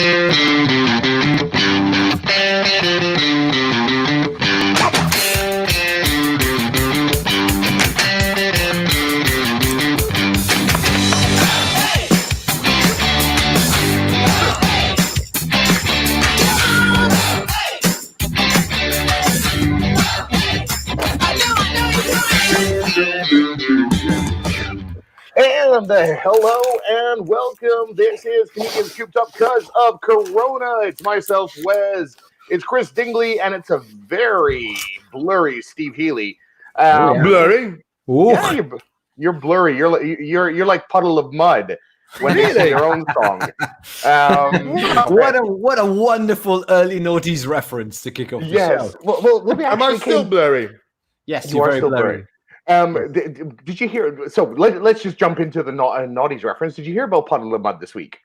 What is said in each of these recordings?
And hello and welcome. This is Comedians Cooped Up because of Corona. It's myself, Wes. It's Chris Dingley, and it's a very blurry Steve Healy. Blurry? Ooh. Yeah, you're blurry. You're like Puddle of Mud when they sing their own song. What a wonderful early noughties reference to kick off the show. Well, let me Am I still blurry? Yes, you are still blurry. Did you hear? So let's just jump into the naughties reference. Did you hear about Puddle of Mud this week?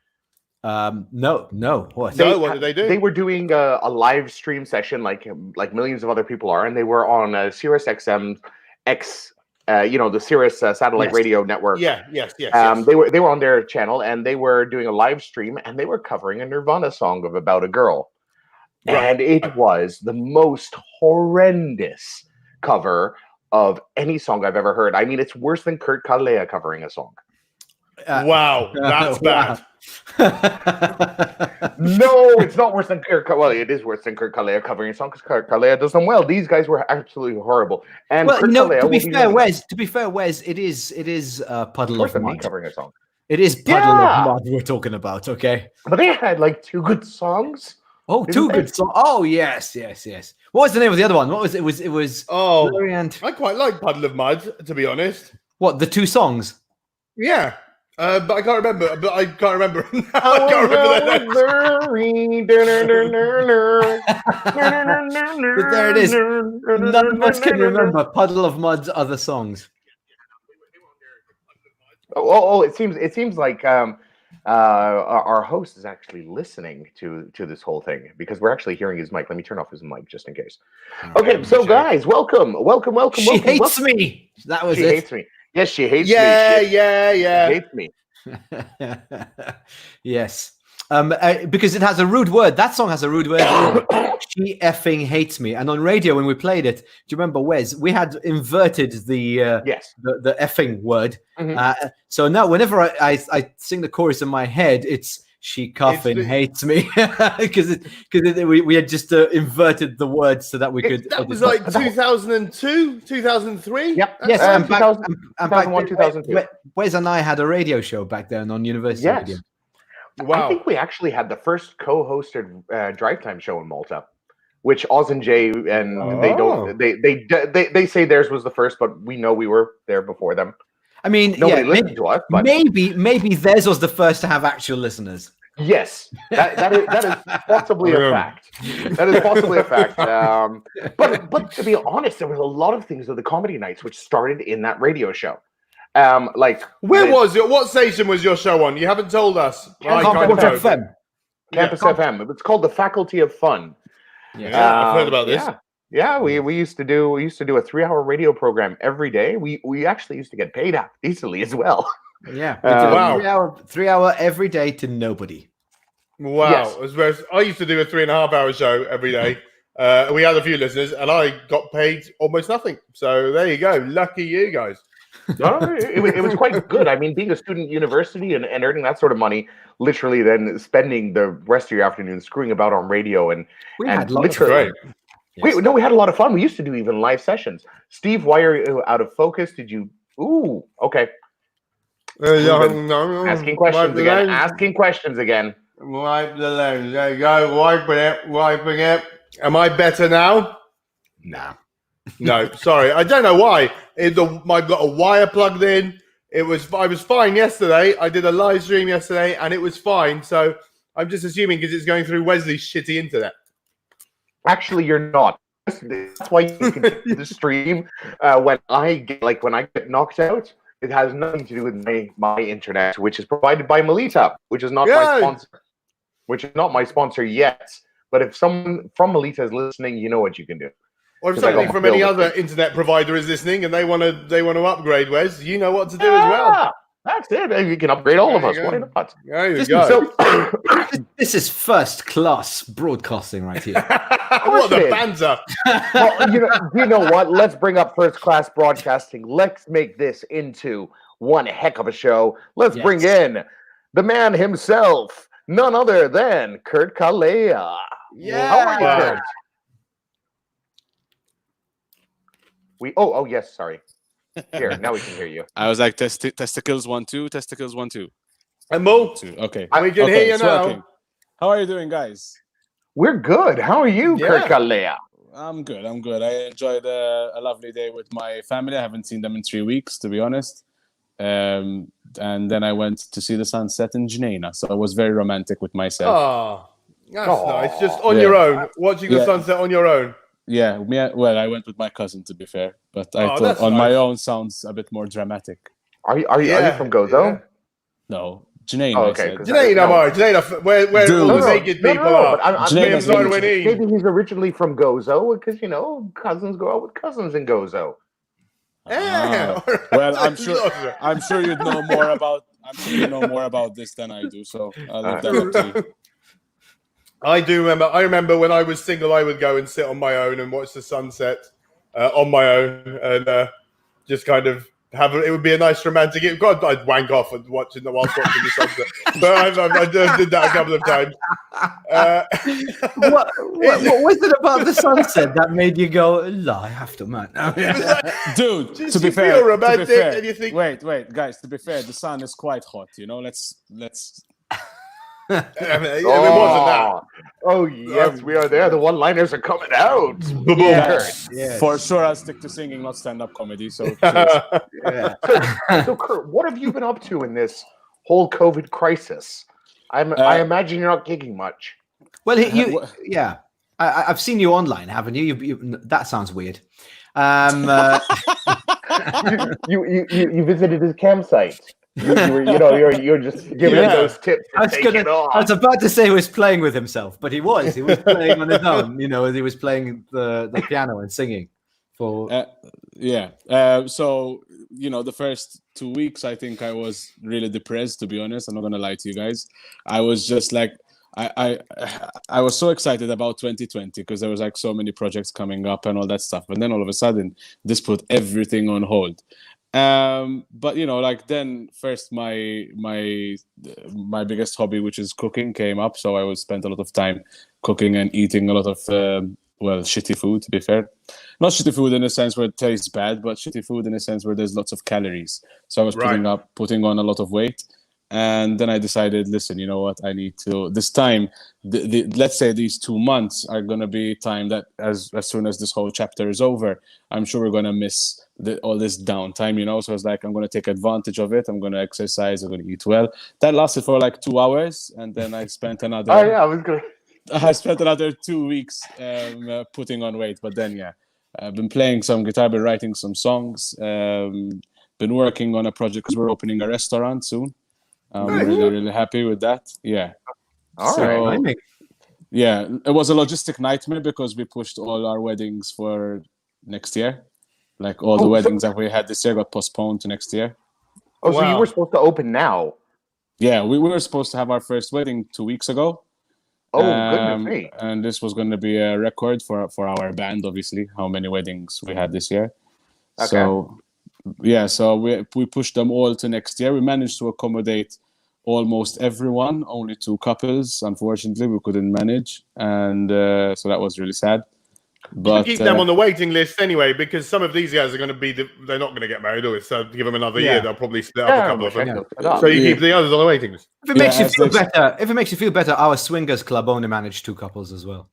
No. What? What did they do? They were doing a live stream session, like millions of other people are, and they were on Sirius XM X, the Sirius satellite radio network. Yes. They were on their channel, and they were doing a live stream, and they were covering a Nirvana song about a girl, and it was the most horrendous cover of any song I've ever heard. I mean, it's worse than Kurt Calleja covering a song. Wow, that's bad. No, it's not worse than Kurt. Well, it is worse than Kurt Calleja covering a song because Kurt Calleja does them well. These guys were absolutely horrible. And to be fair, Wes, it is Puddle of Mud covering a song. It is Puddle of Mud we're talking about, okay? But they had like two good songs. Oh, two good songs. Oh, yes. What was the name of the other one? What was it? It was. I quite like Puddle of Mud, to be honest. What, the two songs? Yeah. But I can't remember. I can't remember. But there it is. None of us can remember Puddle of Mud's other songs. It seems like our host is actually listening to this whole thing because we're actually hearing his mic. Let me turn off his mic just in case. Okay, so guys, welcome. She hates me. That was she it. Hates me. Yes, she hates me. Yeah. She hates me. Yes. Because it has a rude word. That song has a rude word. She effing hates me. And on radio, when we played it, do you remember, Wes? We had inverted the effing word. Mm-hmm. So now, whenever I sing the chorus in my head, it's she cuffing hates me because we had just inverted the words so that we could. That was like 2002, 2003. Yep. Yes. And back 2001, 2002. Wes and I had a radio show back then on University Radio. Wow. I think we actually had the first co-hosted drive time show in Malta, which Oz and Jay and they say theirs was the first, but we know we were there before them. I mean, nobody listened to us, but maybe theirs was the first to have actual listeners. Yes, that is possibly a fact. That is possibly a fact. But to be honest, there was a lot of things with the comedy nights which started in that radio show. What station was your show on? You haven't told us. Campus FM. Campus FM. It's called the Faculty of Fun. Yeah, I've heard about this. Yeah, we used to do a 3-hour radio program every day. We actually used to get paid out decently as well. Yeah. Wow. 3 hour every day to nobody. Wow. Yes. I used to do a 3.5-hour show every day. We had a few listeners and I got paid almost nothing. So there you go. Lucky you guys. It was quite good. I mean, being a student at university and earning that sort of money, literally then spending the rest of your afternoon screwing about on radio and had literally. We had a lot of fun. We used to do even live sessions. Steve, why are you out of focus? Did you? Ooh, okay. Asking questions again. Wipe the lens. There you go. Wiping it. Am I better now? Nah. No, sorry. I don't know why. I've got a wire plugged in. I was fine yesterday. I did a live stream yesterday and it was fine. So I'm just assuming because it's going through Wesley's shitty internet. Actually, you're not. That's why you can do the stream when I get knocked out. It has nothing to do with my internet, which is provided by Melita, which is not my sponsor. Which is not my sponsor yet. But if someone from Melita is listening, you know what you can do. Or if somebody from any other internet provider is listening and they want to upgrade, Wes, you know what to do as well. That's it. You can upgrade all of us. Why not? There you go. This is first class broadcasting right here. What the banter? Well, you know what? Let's bring up first class broadcasting. Let's make this into one heck of a show. Let's bring in the man himself, none other than Kurt Calleja. Yeah. How are you, Kurt? Oh yes, sorry. Here, now we can hear you. I was like testicles 1 2, testicles 1 2. And Mo, 2. Okay. we can hear you now. Working. How are you doing, guys? We're good. How are you, Kurt Calleja? I'm good. I enjoyed a lovely day with my family. I haven't seen them in 3 weeks, to be honest. And then I went to see the sunset in Jnana, so I was very romantic with myself. Oh, that's nice. Just on your own, watching the sunset on your own. Yeah, well, I went with my cousin, to be fair, but I thought on my own sounds a bit more dramatic. Are you from Gozo? Yeah. No, Jnana. Oh, okay. Jnana, where all the naked people are. Maybe he's originally from Gozo because cousins go out with cousins in Gozo. Yeah. Well, I'm sure you know more about this than I do. So I'll leave that up to you. I remember when I was single, I would go and sit on my own and watch the sunset on my own, and just kind of it would be a nice romantic. I'd wank off and whilst watching the sunset, but I did that a couple of times. What was it about the sunset that made you go, I have to, man? Dude, Just to be you fair, feel romantic, and you think, wait, guys. To be fair, the sun is quite hot. Let's. it wasn't that. Oh yes, we are there. The one-liners are coming out. Yes. For sure, I'll stick to singing, not stand-up comedy. So, so Kurt, what have you been up to in this whole COVID crisis? I imagine you're not gigging much. Well, I've seen you online, haven't you? That sounds weird. You visited his campsite. You're just giving him those tips. I was about to say he was playing with himself, but he was playing on his own. He was playing the piano and singing. So the first 2 weeks, I think I was really depressed. To be honest, I'm not gonna lie to you guys. I was just like, I was so excited about 2020 because there was like so many projects coming up and all that stuff, and then all of a sudden, this put everything on hold. But then first my biggest hobby, which is cooking, came up, so I would spend a lot of time cooking and eating a lot of shitty food, to be fair. Not shitty food in a sense where it tastes bad, but shitty food in a sense where there's lots of calories. So I was putting on a lot of weight. And then I decided, listen, you know what? I need to, this time, let's say these 2 months are going to be time that as soon as this whole chapter is over, I'm sure we're going to miss all this downtime, So it's like, I'm going to take advantage of it. I'm going to exercise. I'm going to eat well. That lasted for like 2 hours. And then I spent another... I spent another 2 weeks putting on weight. But then, I've been playing some guitar, been writing some songs, been working on a project because we're opening a restaurant soon. I'm really happy with that. Yeah. All right. Yeah, it was a logistic nightmare because we pushed all our weddings for next year. Like all the weddings that we had this year got postponed to next year. Oh, so you were supposed to open now? Yeah, we were supposed to have our first wedding 2 weeks ago. Oh, goodness me. And this was going to be a record for our band, obviously, how many weddings we had this year. Okay. So we pushed them all to next year. We managed to accommodate almost everyone, only 2 couples. Unfortunately, we couldn't manage. And so that was really sad. But keep them on the waiting list anyway, because some of these guys are going to be they're not going to get married, so give them another year. They'll probably split up a couple of them. So you keep the others on the waiting list. If it makes you feel better, our swingers club only managed 2 couples as well.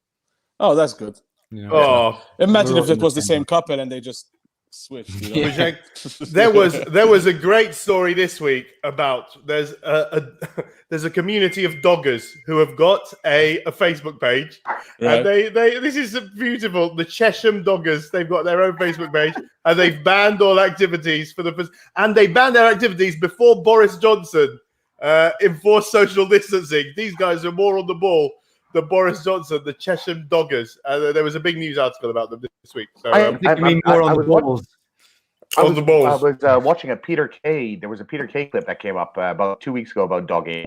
Oh, that's good. Imagine if it was the same couple and they just switched. There was a great story this week about there's a community of doggers who have got a Facebook page, and they this is beautiful. The Chesham Doggers, they've got their own Facebook page, and they've banned all activities and they banned their activities before Boris Johnson enforced social distancing. These guys are more on the ball than Boris Johnson. The Chesham Doggers. There was a big news article about them this week. So I think you mean more on the balls. I On the balls. was watching a Peter Kay. There was a Peter Kay clip that came up about 2 weeks ago about dogging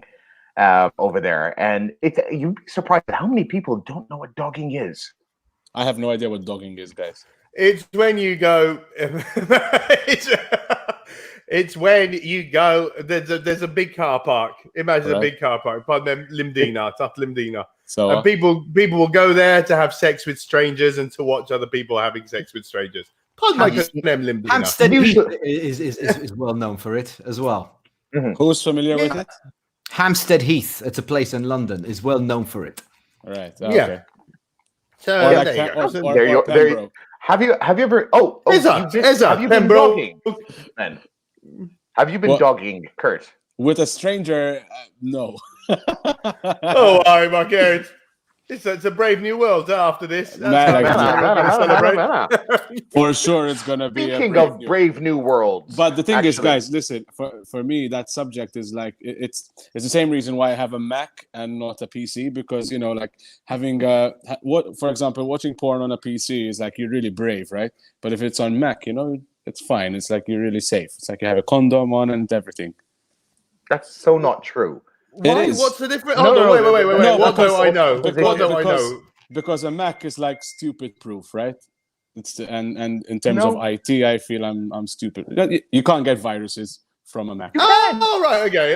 over there, and you'd be surprised at how many people don't know what dogging is. I have no idea what dogging is, guys. It's when you go. It's when you go. There's a big car park. Imagine a big car park. Pardon them, Limdina, tough Limdina. So and people will go there to have sex with strangers and to watch other people having sex with strangers. Pardon my name, Limdina. Hampstead Heath is well known for it as well. Mm-hmm. Who's familiar with it? Hampstead Heath, it's a place in London, is well known for it. All right. Yeah. Okay. So there you go. Have you ever? Have you been dogging? Then have you been dogging, Kurt? With a stranger? No. Oh, I'm okay. It's a brave new world after this. For sure, it's gonna be. Speaking of brave new worlds, but the thing is, guys, listen. For me, that subject is like it's the same reason why I have a Mac and not a PC, because like having for example, watching porn on a PC is like you're really brave, right? But if it's on Mac, it's fine. It's like you're really safe. It's like you have a condom on and everything. That's so not true. Why? What's the difference? Wait. What do I know? Because a Mac is like stupid proof, right? And in terms of IT, I feel I'm stupid. You can't get viruses from a Mac. Oh, right, okay.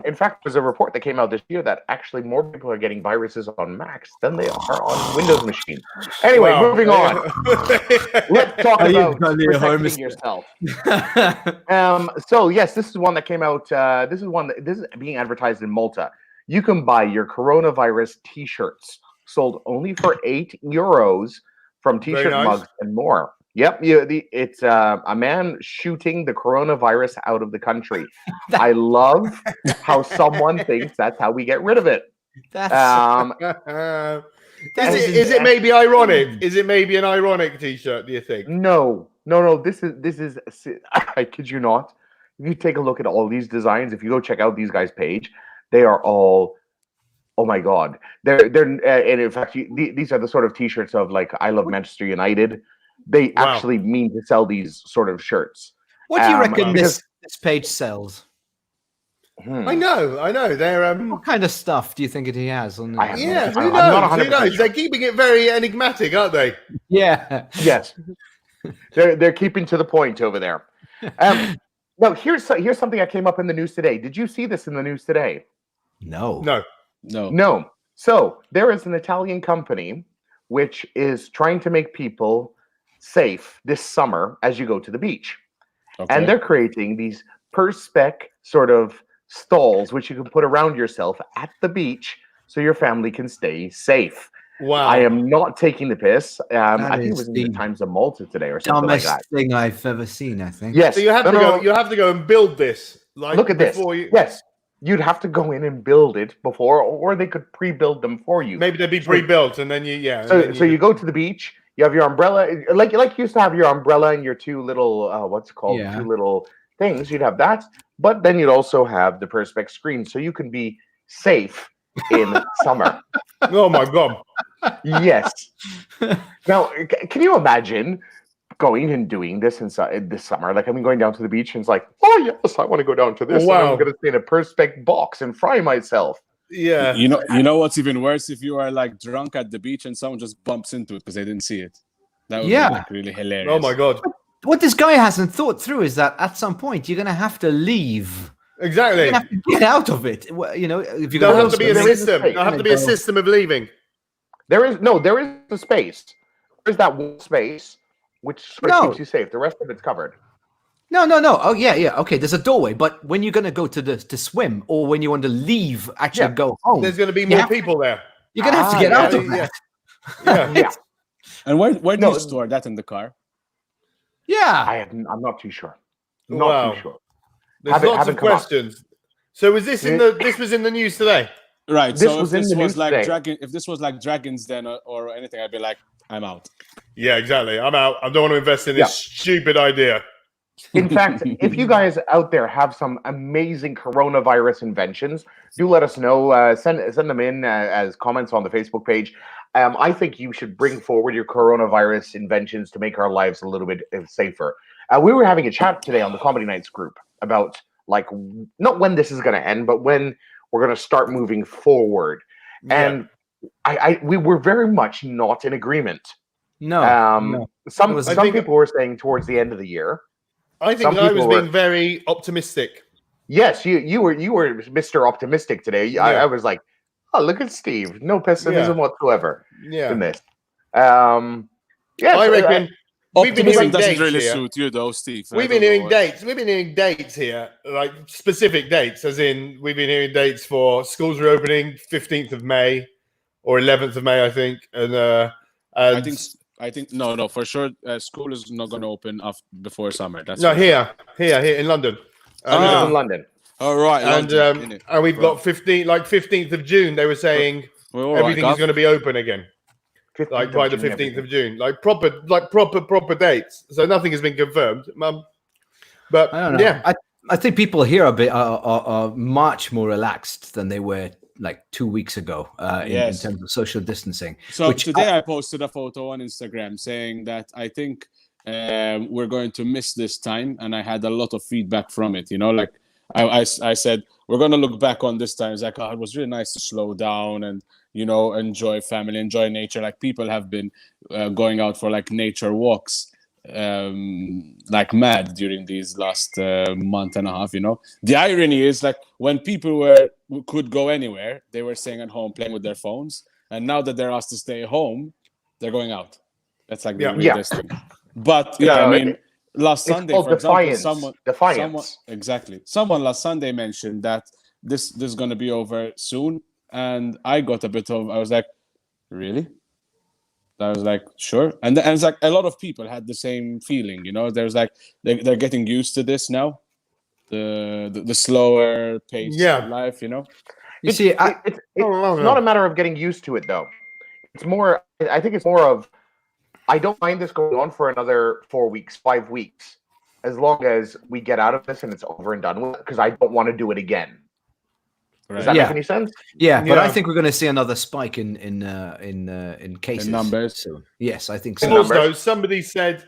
In fact, there's a report that came out this year that actually more people are getting viruses on Macs than they are on Windows machines. Anyway, moving on. Let's talk about protecting yourself. So yes, this is one that came out. This is being advertised in Malta. You can buy your coronavirus T-shirts sold only for €8 from T-shirt mugs and more. Yep, it's a man shooting the coronavirus out of the country. I love how someone thinks that's how we get rid of it. Is it maybe ironic? Is it maybe an ironic T-shirt? Do you think? No. This is. I kid you not. If you take a look at all these designs, if you go check out these guys' page, they are all. Oh my God! They're and in fact, these are the sort of T-shirts of like I love Manchester United. They actually mean to sell these sort of shirts. What do you reckon this page sells? I know. They're what kind of stuff do you think he has on? Who knows? They're keeping it very enigmatic, aren't they? Yeah. Yes. They're keeping to the point over there. No, here's something that came up in the news today. Did you see this in the news today? No. So there is an Italian company which is trying to make people safe this summer as you go to the beach. Okay. And they're creating these Perspex sort of stalls which you can put around yourself at the beach so your family can stay safe. Wow. I am not taking the piss. I think it was in the Times of Malta today or something like that. Dumbest thing I've ever seen, I think. Yes. So you have to go and build this. Look at this. Yes. You'd have to go in and build it before, or they could pre-build them for you. Maybe they'd be pre-built, and then So you go to the beach. You have your umbrella, like you used to have your umbrella and your two little two little things. You'd have that, but then you'd also have the Perspex screen, so you can be safe in summer. Oh my God! Yes. Now, can you imagine going and doing this inside this summer? Like, going down to the beach and it's like, oh yes, I want to go down to this. Wow. I'm going to stay in a Perspex box and fry myself. Yeah. You know what's even worse? If you are like drunk at the beach and someone just bumps into it because they didn't see it. That would be like really hilarious. Oh my God. What this guy hasn't thought through is that at some point you're going to have to leave. Exactly. You're going to have to get out of it. If you're There'll have to be a system. There'll have to be a system of leaving. There is a space. There's that one space which sort of keeps you safe. The rest of it's covered. No. Oh, yeah. Okay, there's a doorway, but when you're going to go to swim or when you want to leave, actually go home, there's going to be more people there. You're going to have to get out of that. Yeah. And where do you store that in the car? Yeah. I'm not too sure. Not too sure. There's lots of questions. So was this this was in the news today? Right. This so was if in this the was news like today. if this was like Dragons Den or anything, I'd be like, I'm out. Yeah, exactly. I'm out. I don't want to invest in this stupid idea. In fact, if you guys out there have some amazing coronavirus inventions, do let us know. Send them in as comments on the Facebook page. I think you should bring forward your coronavirus inventions to make our lives a little bit safer. We were having a chat today on the Comedy Nights group about not when this is going to end, but when we're going to start moving forward. And we were very much not in agreement. No. Some people were saying towards the end of the year. I think I was being very optimistic. Yes, you were Mr. Optimistic today. Yeah. I was like, oh, look at Steve. No pessimism whatsoever in this. I reckon we've been hearing doesn't dates really here. suit you though, Steve. We've been hearing dates. We've been hearing dates here, like specific dates, as in we've been hearing dates for schools reopening 15th of May or 11th of May, I think. And I think no, for sure. School is not going to open before summer. That's here in London. In London. All right, and we've got 15th of June. They were saying everything is going to be open again. Like by the 15th of June, like proper dates. So nothing has been confirmed, but I don't know. I think people here are much more relaxed than they were like 2 weeks ago in terms of social distancing. So today I posted a photo on Instagram saying that I think we're going to miss this time, and I had a lot of feedback from it. You know, like I said, we're going to look back on this time. It's like, it was really nice to slow down and, you know, enjoy family, enjoy nature. Like people have been going out for like nature walks like mad during these last month and a half. You know, the irony is like when people could go anywhere, they were staying at home playing with their phones, and now that they're asked to stay home, they're going out. That's like the weirdest thing. But I mean, last Sunday, for example, someone last Sunday mentioned that this is going to be over soon, and I got a bit of, I was like, really? I was like, sure. And it's like a lot of people had the same feeling, you know. There's like they're getting used to this now, the slower pace of life, you know. You see, it's not a matter of getting used to it, though. It's more. I think it's more of, I don't mind this going on for another 4 weeks, 5 weeks, as long as we get out of this and it's over and done with, because I don't want to do it again. Right. Does that make any sense? Yeah, but I think we're going to see another spike in cases. In numbers. So, yes, I think so. And also, somebody said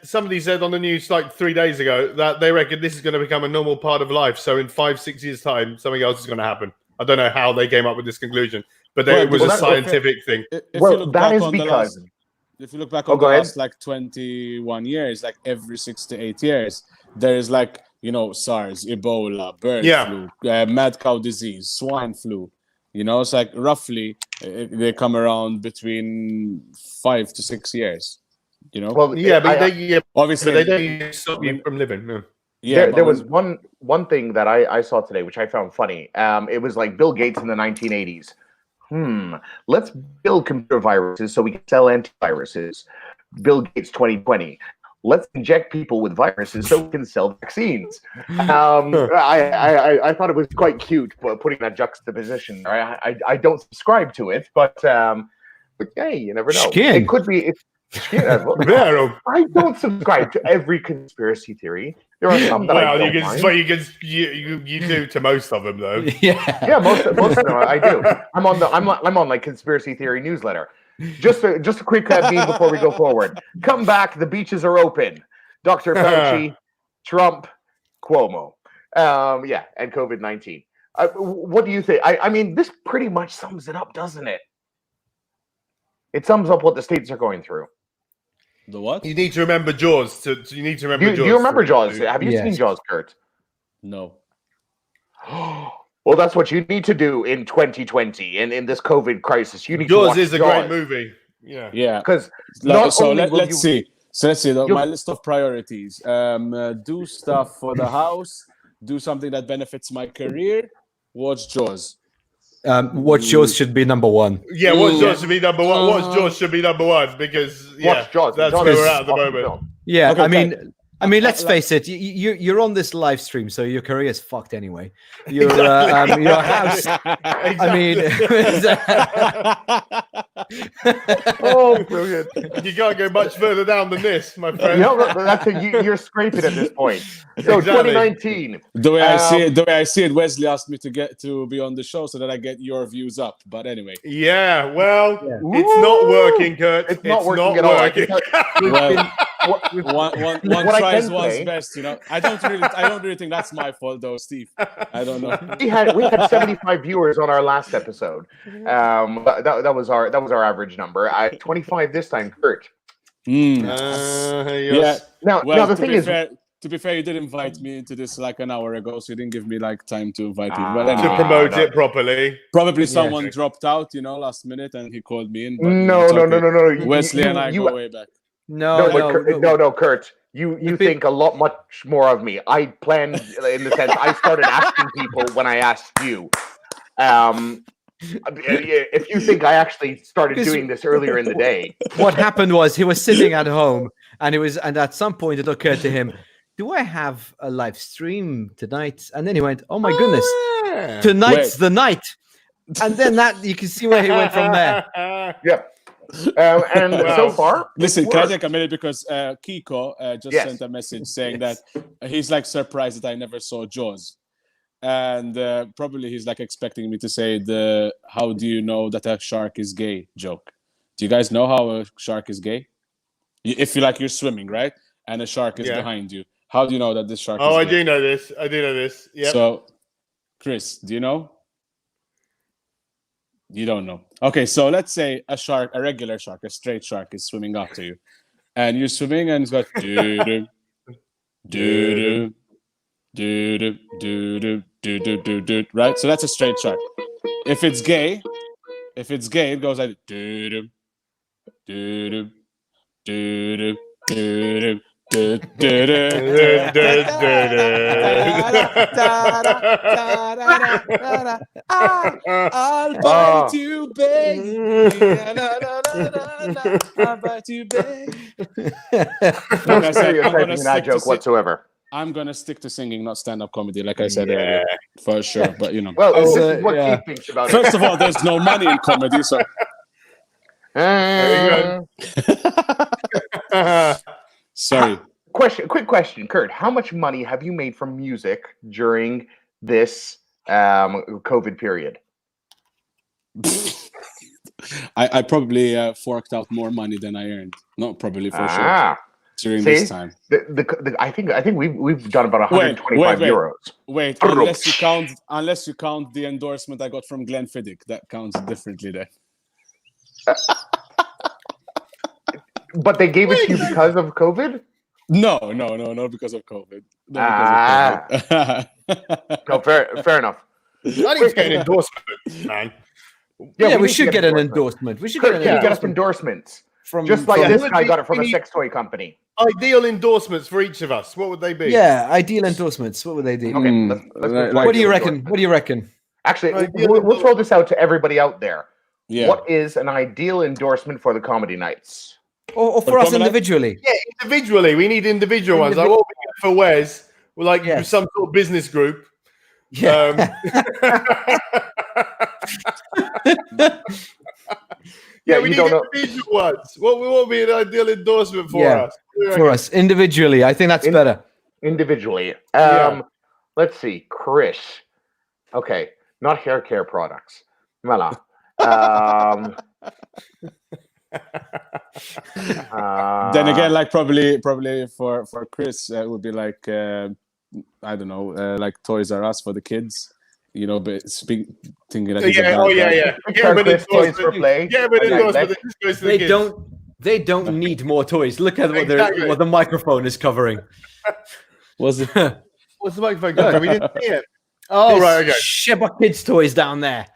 on the news like 3 days ago that they reckon this is going to become a normal part of life. So in 5-6 years' time, something else is going to happen. I don't know how they came up with this conclusion, but it was a scientific thing. If you look back on the last like 21 years, like every 6 to 8 years, there is like, you know, SARS, Ebola, bird flu, mad cow disease, swine flu. You know, it's like roughly they come around between 5 to 6 years. You know, well, obviously they don't stop you from living. There was one thing that I saw today, which I found funny. It was like Bill Gates in the 1980s. Let's build computer viruses so we can sell antiviruses. Bill Gates 2020. Let's inject people with viruses so we can sell vaccines. I thought it was quite cute putting that juxtaposition. I don't subscribe to it, but hey, you never know. It could be. I don't subscribe to every conspiracy theory. There are some that I don't mind. You do to most of them, though. Yeah, most of them I do. I'm on like conspiracy theory newsletter. Just a quick beat before we go forward. Come back. The beaches are open. Dr. Fauci, Trump, Cuomo, and COVID-19. What do you think? I mean, this pretty much sums it up, doesn't it? It sums up what the states are going through. The what? You need to remember Jaws. You need to remember Jaws. Do you remember Jaws? Have you seen Jaws, Kurt? No. Well, that's what you need to do in 2020 and in this COVID crisis. You need Jaws to watch is a great movie. Yeah. Because let's see. So let's see. My list of priorities: do stuff for the house, do something that benefits my career, watch Jaws. Watch Jaws should be number one. Yeah, watch Jaws should be number one. Watch Jaws should be number one because watch Jaws. That's where we're at the moment. Yeah, okay, I mean, I mean, let's face it. You're on this live stream, so your career is fucked anyway. Your house. I mean, oh, brilliant! You can't go much further down than this, my friend. You're scraping at this point. So exactly. 2019. The way I see it, Wesley asked me to be on the show so that I get your views up. But anyway. Yeah. Well, it's not working, Kurt. It's not working at all. One tries one's best, you know. I don't really think that's my fault, though, Steve. I don't know. We had 75 viewers on our last episode. That was our average number. 25 this time, Kurt. Yes. Now the thing is. To be fair, you did invite me into this like an hour ago, so you didn't give me like time to invite you. But anyway, to promote it properly. Probably someone dropped out, you know, last minute, and he called me in. But no. Wesley and I go way back. No, Kurt. You think a lot much more of me. I planned in the sense I started asking people when I asked you. If you think I actually started doing this earlier in the day, what happened was he was sitting at home, and at some point it occurred to him, do I have a live stream tonight? And then he went, oh my goodness, tonight's the night. And then you can see where he went from there. Yeah. And so far, listen, can I take a minute because Kiko just sent a message saying that he's like surprised that I never saw Jaws, and probably he's like expecting me to say the "How do you know that a shark is gay?" joke. Do you guys know how a shark is gay? If you're swimming, right, and a shark is behind you, how do you know that this shark? Oh, is gay? I do know this. Yeah. So, Chris, do you know? You don't know. Okay, so let's say a regular shark, a straight shark is swimming up to you. And you're swimming and it's got doo-doo, doo-doo, doo-doo, doo-doo, doo-doo, doo-doo, right? So that's a straight shark. If it's gay, it goes like doo-doo, doo-doo, doo-doo, doo-doo. I'll bite you, babe. I'll bite you, babe. Like I said, I'm gonna that joke whatsoever. I'm gonna stick to singing, not stand-up comedy, like I said earlier, for sure. But you know, well, this is what Keith thinks about it. First of all, there's no money in comedy, so. There you go. Sorry. Quick question, Kurt. How much money have you made from music during this COVID period? I probably forked out more money than I earned. Not probably for sure. During this time, I think we've done about 125 euros. Wait, unless you count the endorsement I got from Glenn Fiddick, that counts differently then. But they gave it to you because of COVID? No, because of COVID. No, fair enough. I need to get an endorsement, man. Yeah, we should get an endorsement. We should get endorsements. Just like this guy got it from a sex toy company. Ideal endorsements for each of us. What would they be? Yeah, ideal endorsements. What would they be? Okay, what do you reckon? What do you reckon? Actually, we'll throw this out to everybody out there. Yeah. What is an ideal endorsement for the comedy nights? Or for us individually? Yeah, individually. We need individual ones. Like what we get for Wes, we're like some sort of business group. Yeah. We need individual ones. What would be an ideal endorsement for us? For us, individually. I think that's better. Individually. Let's see. Chris. Okay. Not hair care products. Voila. Then again, like probably for Chris, it would be like I don't know, like Toys R Us for the kids. You know, but thinking that toys for play. Yeah, but they don't need more toys. Look at what the microphone is covering. What's the microphone covering? We didn't see it. Oh, right, okay. Sheba kids toys down there.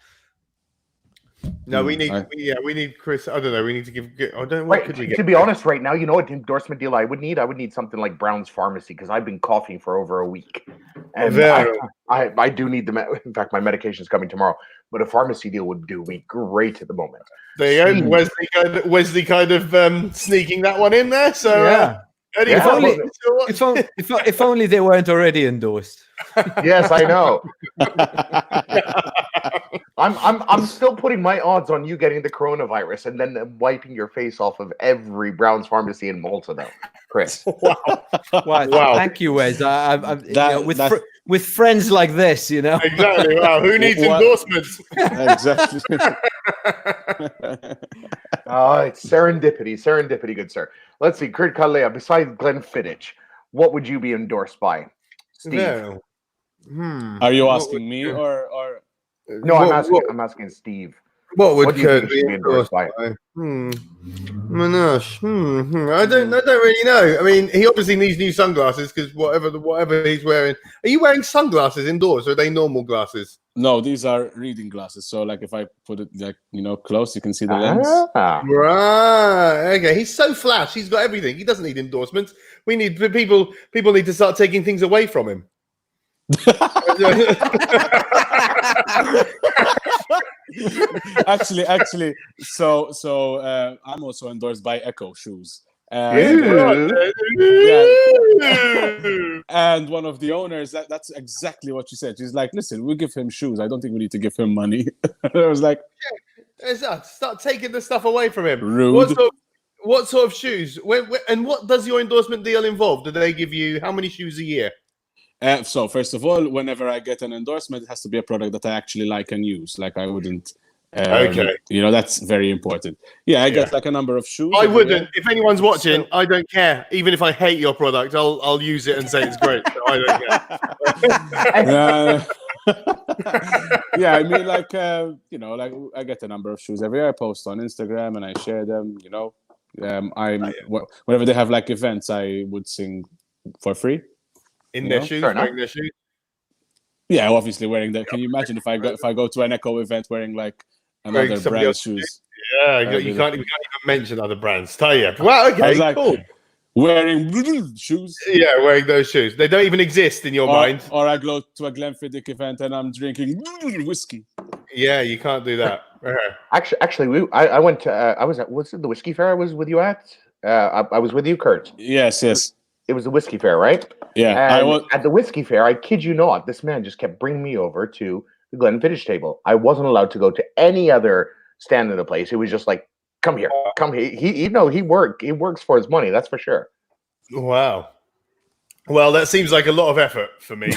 No, we need Chris. I don't know. We need to give. I don't know. What could we get? To be honest, right now, you know what endorsement deal I would need? I would need something like Brown's Pharmacy because I've been coughing for over a week, and I do need the. In fact, my medication is coming tomorrow, but a pharmacy deal would do me great at the moment. There you go. Wesley kind of sneaking that one in there. So If only they weren't already endorsed. Yes, I know. I'm still putting my odds on you getting the coronavirus and then wiping your face off of every Brown's pharmacy in Malta, though, Chris. Wow. Thank you, Wes. With friends like this, Exactly. Wow. Who needs endorsements? Exactly. It's serendipity, good sir. Let's see, Kurt Calleja, besides Glenfiddich, what would you be endorsed by? Steve. No. Are you asking me or? No, I'm asking Steve. What would Kurt be endorsed by? Manosh. I don't really know. I mean, he obviously needs new sunglasses because whatever he's wearing. Are you wearing sunglasses indoors, or are they normal glasses? No, these are reading glasses. So, like, if I put it close, you can see the lens. Right. Okay. He's so flash. He's got everything. He doesn't need endorsements. We need people. People need to start taking things away from him. actually, so I'm also endorsed by Echo shoes. Yeah. And one of the owners, that's exactly what she said. She's like, listen, we'll give him shoes. I don't think we need to give him money. I was like, start taking the stuff away from him. Rude. What sort of shoes? And what does your endorsement deal involve? Do they give you how many shoes a year? So first of all, whenever I get an endorsement, it has to be a product that I actually like and use. Like I wouldn't. Okay. That's very important. Yeah, I get like a number of shoes. I wouldn't. If anyone's watching, I don't care. Even if I hate your product, I'll use it and say it's great. So I don't care. Yeah, I mean, like I get a number of shoes every year. I post on Instagram and I share them. Whenever they have like events, I would sing for free. In their shoes, wearing their shoes. Yeah, obviously wearing that. Can you imagine if I go to an Echo event wearing like another brand's shoes? Yeah, we can't even mention other brands. Tell you. Well, okay, cool. Wearing shoes. Yeah, wearing those shoes. They don't even exist in your mind. Or I go to a Glenfiddich event and I'm drinking whiskey. Yeah, you can't do that. Actually, I went to. I was at. Was it the whiskey fair I was with you at? I was with you, Kurt. Yes. It was the whiskey fair, right? Yeah. And at the whiskey fair, I kid you not, this man just kept bringing me over to the Glenfiddich table. I wasn't allowed to go to any other stand in the place. It was just like, come here. He works for his money. That's for sure. Wow. Well, that seems like a lot of effort for me.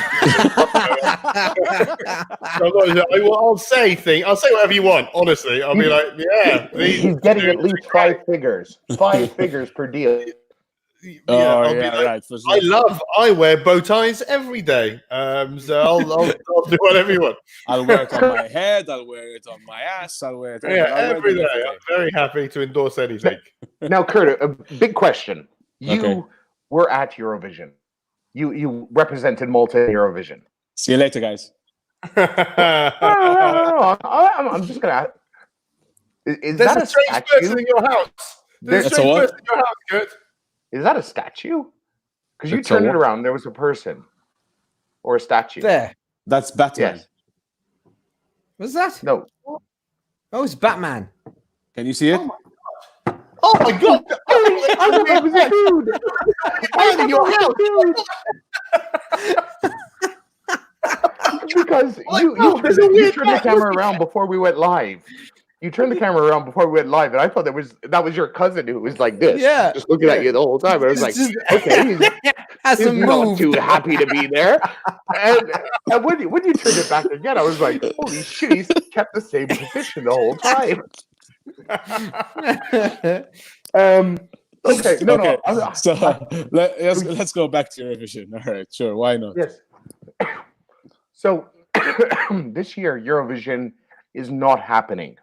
I'll say whatever you want. Honestly, I'll be like, yeah. He's getting at least 5 figures. 5 figures per deal. Right. I wear bow ties every day. So I'll do whatever you want. I'll wear it on my head. I'll wear it on my ass. I'll wear it every day. I'm very happy to endorse anything. Now, Kurt, a big question. You were at Eurovision. You represented Malta in Eurovision. See you later, guys. I'm just gonna. Is that a strange person in your house? There's a strange person in your house, Kurt. Is that a statue? Because you turned it around, there was a person or a statue. There. That's Batman. Yes. What's that? No. Oh, it's Batman. Can you see it? Oh my God! I thought it was a dude. In your house. Because you turned the camera around before we went live. You turned the camera around before we went live, and I thought that was your cousin who was like this, just looking at you the whole time. And I was like, okay, he's not too happy to be there. And when you turned it back again, I was like, holy shit, he's kept the same position the whole time. Okay. No. So let's go back to Eurovision. All right, sure, why not? Yes. So this year, Eurovision is not happening.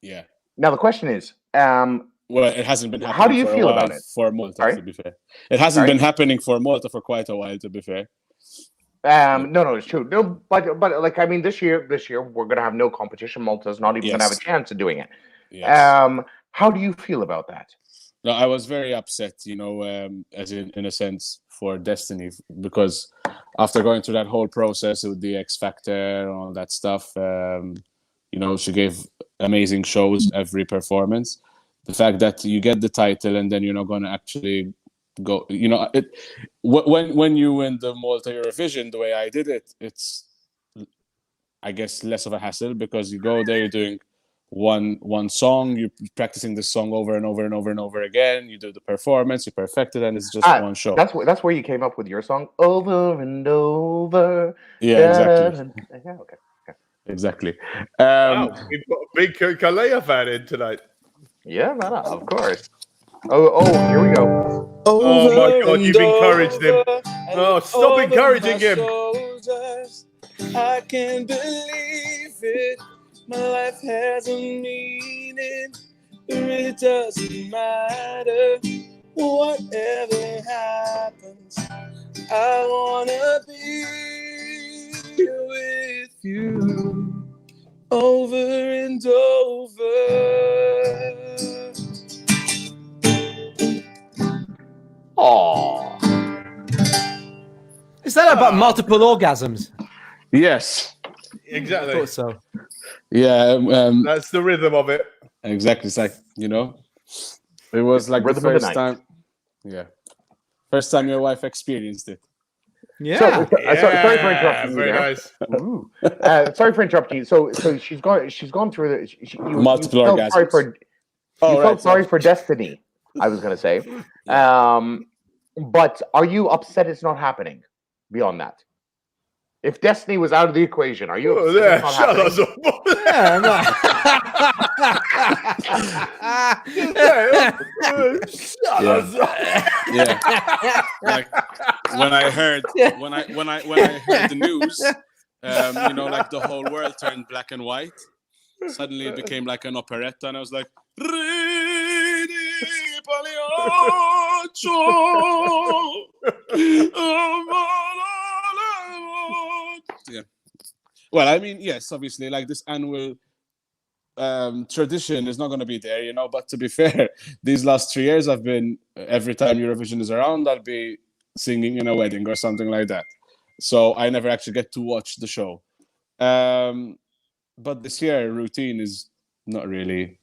Yeah. Now the question is, well, it hasn't been happening. How do you feel about it for Malta? To be fair, it hasn't been happening for Malta for quite a while. To be fair. No, it's true. No, but like I mean, this year we're gonna have no competition. Malta's not even gonna have a chance of doing it. Yes. How do you feel about that? No, I was very upset. As in a sense for Destiny, because after going through that whole process with the X Factor and all that stuff, she gave amazing shows every performance. The fact that you get the title and then you're not going to actually go. When you win the Malta Eurovision the way I did it, it's, I guess, less of a hassle because you go there, you're doing one song, you're practicing the song over and over and over and over again. You do the performance, you perfect it, and it's just one show. That's where you came up with your song, over and over. Yeah, exactly. Yeah, okay. Exactly. Wow, we've got a big Kurt Calleja fan in tonight. Yeah, no, of course. Oh, here we go. Oh my God, you've encouraged him. Oh, stop encouraging him. Shoulders, I can't believe it. My life has a meaning. It doesn't matter. Whatever happens, I wanna be with you over and over. Aww. Is that about multiple orgasms? Yes. Exactly. I thought so. Yeah. That's the rhythm of it. Exactly. It's like, it was like the first time. Yeah. First time your wife experienced it. Yeah. Sorry for interrupting you. Very there. nice. Sorry for interrupting you. So she's gone through Multiple orgasms. You felt sorry for Destiny, I was going to say. But are you upset it's not happening beyond that? If Destiny was out of the equation, are you upset it's not shut us up. Shut us up. Yeah. Like when I heard the news, like the whole world turned black and white. Suddenly it became like an operetta, and I was like, yeah. Well, I mean, yes, obviously, like this annual tradition is not going to be there, but to be fair, these last 3 years I've been, every time Eurovision is around, I'll be singing in a wedding or something like that. So I never actually get to watch the show. But this year, routine is not really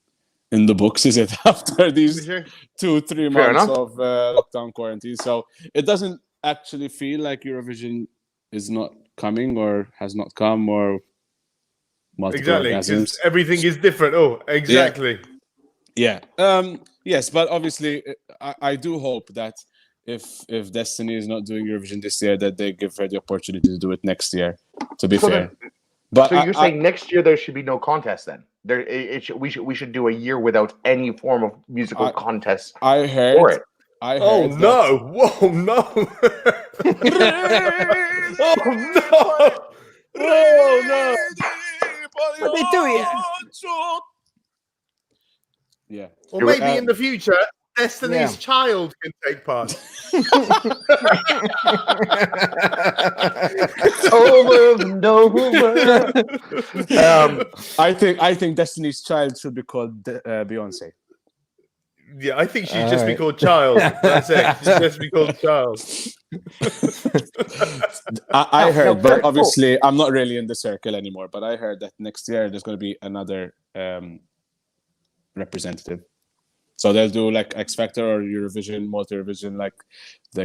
in the books, is it? After these 2-3 months of lockdown quarantine. So it doesn't actually feel like Eurovision is not coming or has not come or multiple orgasms. Everything is different. Oh, exactly. Yeah. Yes, but obviously, I do hope that if Destiny is not doing Eurovision this year, that they give her the opportunity to do it next year. To be fair. But so you're saying next year there should be no contest then? We should do a year without any form of musical contest. I heard. For it. I heard. Oh no! Whoa no! Oh no! Oh no! What they doing? Yeah. Or maybe in the future, Destiny's Child can take part. Over and over. I think Destiny's Child should be called Beyonce. Yeah, I think she'd just be called Child. That's it. She'd just be called Child. I heard, but obviously I'm not really in the circle anymore. But I heard that next year there's going to be another representative. So they'll do like X Factor or Eurovision, Multi-Eurovision, like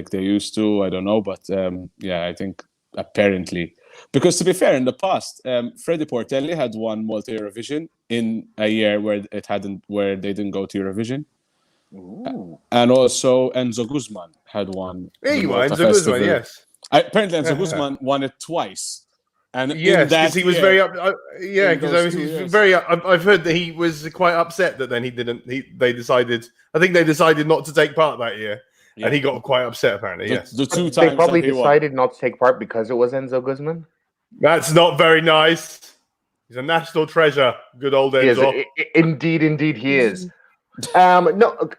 they used to. I don't know, but I think apparently, because to be fair, in the past, Freddie Portelli had won Multi-Eurovision in a year where they didn't go to Eurovision. Ooh. And also Enzo Guzman had won. There you are, Enzo Guzman, yes. Apparently Enzo Guzman won it twice. And yes, because he was very up. Because he was very. I've heard that he was quite upset that then he didn't. They decided. I think they decided not to take part that year, and he got quite upset. Apparently, yes. The 2 times they probably decided not to take part because it was Enzo Guzman. That's not very nice. He's a national treasure. Good old Enzo. Indeed, he is. No.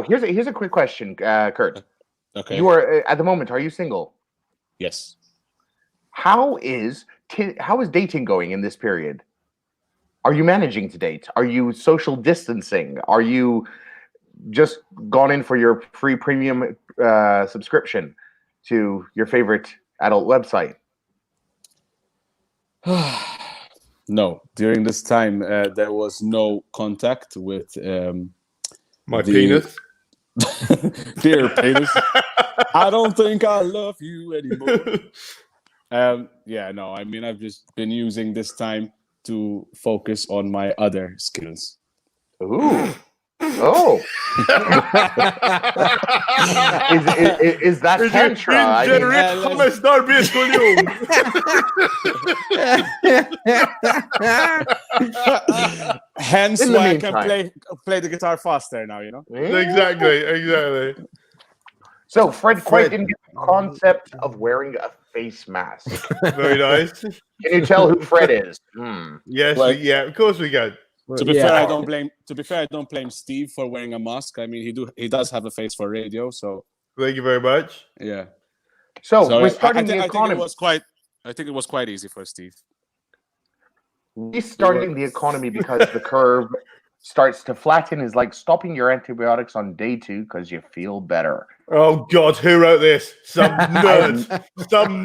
Here's a quick question, Kurt. Okay. You are at the moment. Are you single? Yes. How is dating going in this period? Are you managing to date? Are you social distancing? Are you just gone in for your free premium subscription to your favorite adult website? No. During this time, there was no contact with my penis. Dear penis, I don't think I love you anymore. No, I mean, I've just been using this time to focus on my other skills. Ooh. Oh. is that tantra? Hence why I can play the guitar faster now, Exactly. So Fred quite didn't get the concept of wearing a face mask. Very nice. Can you tell who Fred is? Yes, of course we can. To be fair, I don't blame Steve for wearing a mask. I mean, he does have a face for radio, so thank you very much. Yeah. So we're starting the economy. I think it was quite easy for Steve. Restarting the economy because the curve starts to flatten is like stopping your antibiotics on day 2 because you feel better. Oh God, who wrote this? Some nerd.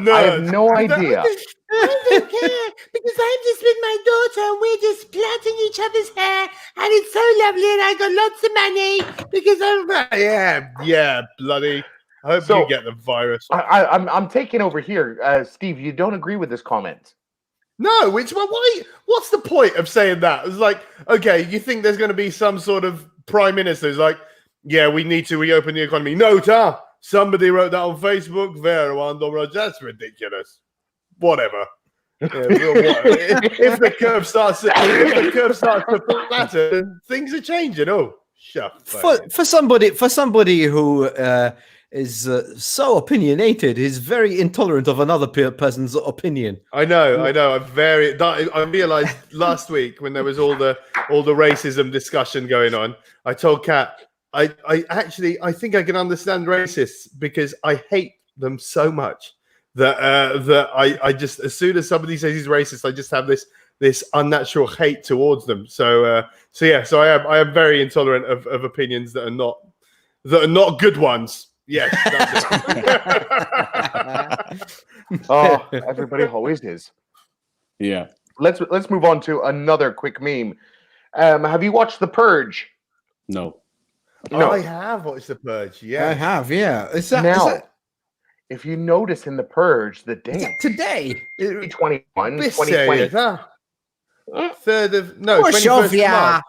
I have no idea. I don't care because I'm just with my daughter and we're just plaiting each other's hair and it's so lovely and I got lots of money because I'm yeah, bloody. I hope you get the virus. I'm taking over here, Steve. You don't agree with this comment? No, why? What's the point of saying that? It's like, okay, you think there's going to be some sort of prime minister who's like, yeah, we need to reopen the economy. No, somebody wrote that on Facebook. That's ridiculous. Whatever. If the curve starts to flatten, things are changing. Oh, shut for somebody who is so opinionated, is very intolerant of another person's opinion. I know. I realized last week when there was all the racism discussion going on. I told Kat, I think I can understand racists because I hate them so much that I just, as soon as somebody says he's racist, I just have this unnatural hate towards them. So I am very intolerant of opinions that are not good ones. Yes. That's it. Oh, everybody always is. Yeah. Let's move on to another quick meme. Have you watched The Purge? No. No, I have watched The Purge. Yeah, I have. Yeah. Is that if you notice in The Purge, the date today, 2021, 2020. 3rd of 21st of March.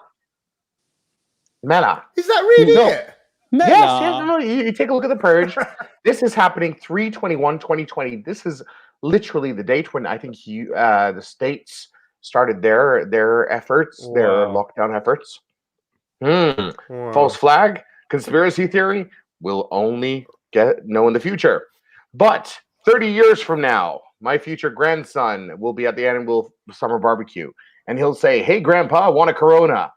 Mela. Is that really it? Yes. No. You take a look at The Purge. This is happening 3/21/2020. This is literally the date when I think the states started their efforts, their lockdown efforts. Wow. False flag, conspiracy theory. We'll only know in the future. But 30 years from now, my future grandson will be at the annual summer barbecue, and he'll say, "Hey, Grandpa, want a Corona?"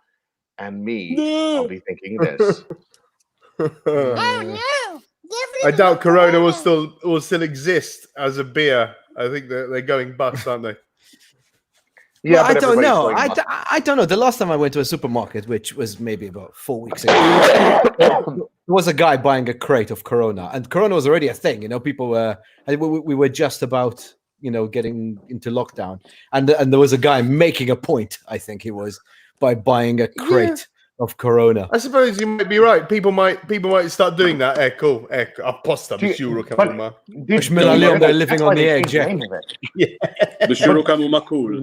And I'll be thinking this. Oh no! I doubt Corona will still exist as a beer. I think they're going bust, aren't they? Yeah, I don't know. I don't know. The last time I went to a supermarket, which was maybe about 4 weeks ago, there was a guy buying a crate of Corona, and Corona was already a thing. People were, we were just about, getting into lockdown, and there was a guy making a point. I think he was by buying a crate of Corona. I suppose you might be right. People might start doing that. Cool. Apposta di Shurukamuma. They're living on the edge. The Shurukamuma cool.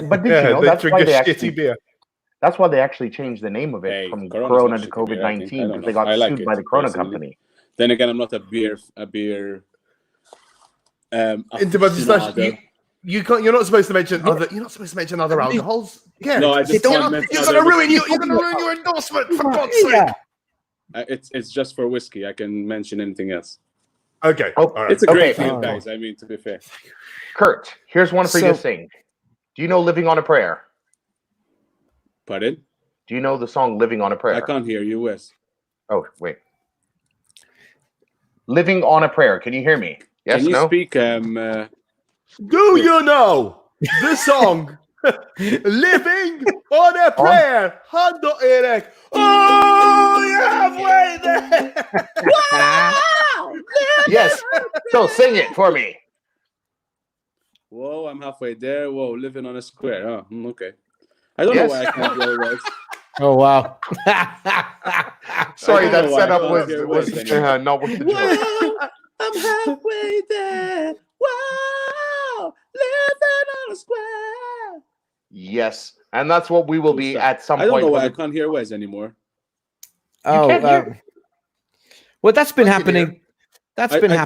But did you know that's why they actually beer. That's why they actually changed the name of it from Corona to COVID-19 because they got sued by the Corona company. Then again, I'm not a beer. You're not supposed to mention other. You're not supposed to mention other alcohols. Yeah, no, I just you're gonna ruin your endorsement for God's sake. It's just for whiskey. I can mention anything else. Okay, all right. It's a great film, guys. I mean, to be fair. Kurt, here's one for you to sing. Do you know "Living on a Prayer"? Pardon? Do you know the song "Living on a Prayer"? I can't hear you, Wes. Oh, wait. "Living on a Prayer." Can you hear me? Yes. Can you no? speak? Do you know the song "Living on a Prayer"? Hando Eric. Oh, you're halfway there. Wow! Yes. So sing it for me. Whoa, I'm halfway there. Whoa, living on a square. Oh, okay. I don't know why I can't do it. Oh wow! Sorry, I don't that know why I setup can't was hear Wes anymore. not with the joke. Whoa, I'm halfway there. Whoa, living on a square. Yes, and that's what we will be at some I don't point. know why I can't hear Wes anymore. Well, that's been I can happening. hear. That's I been think-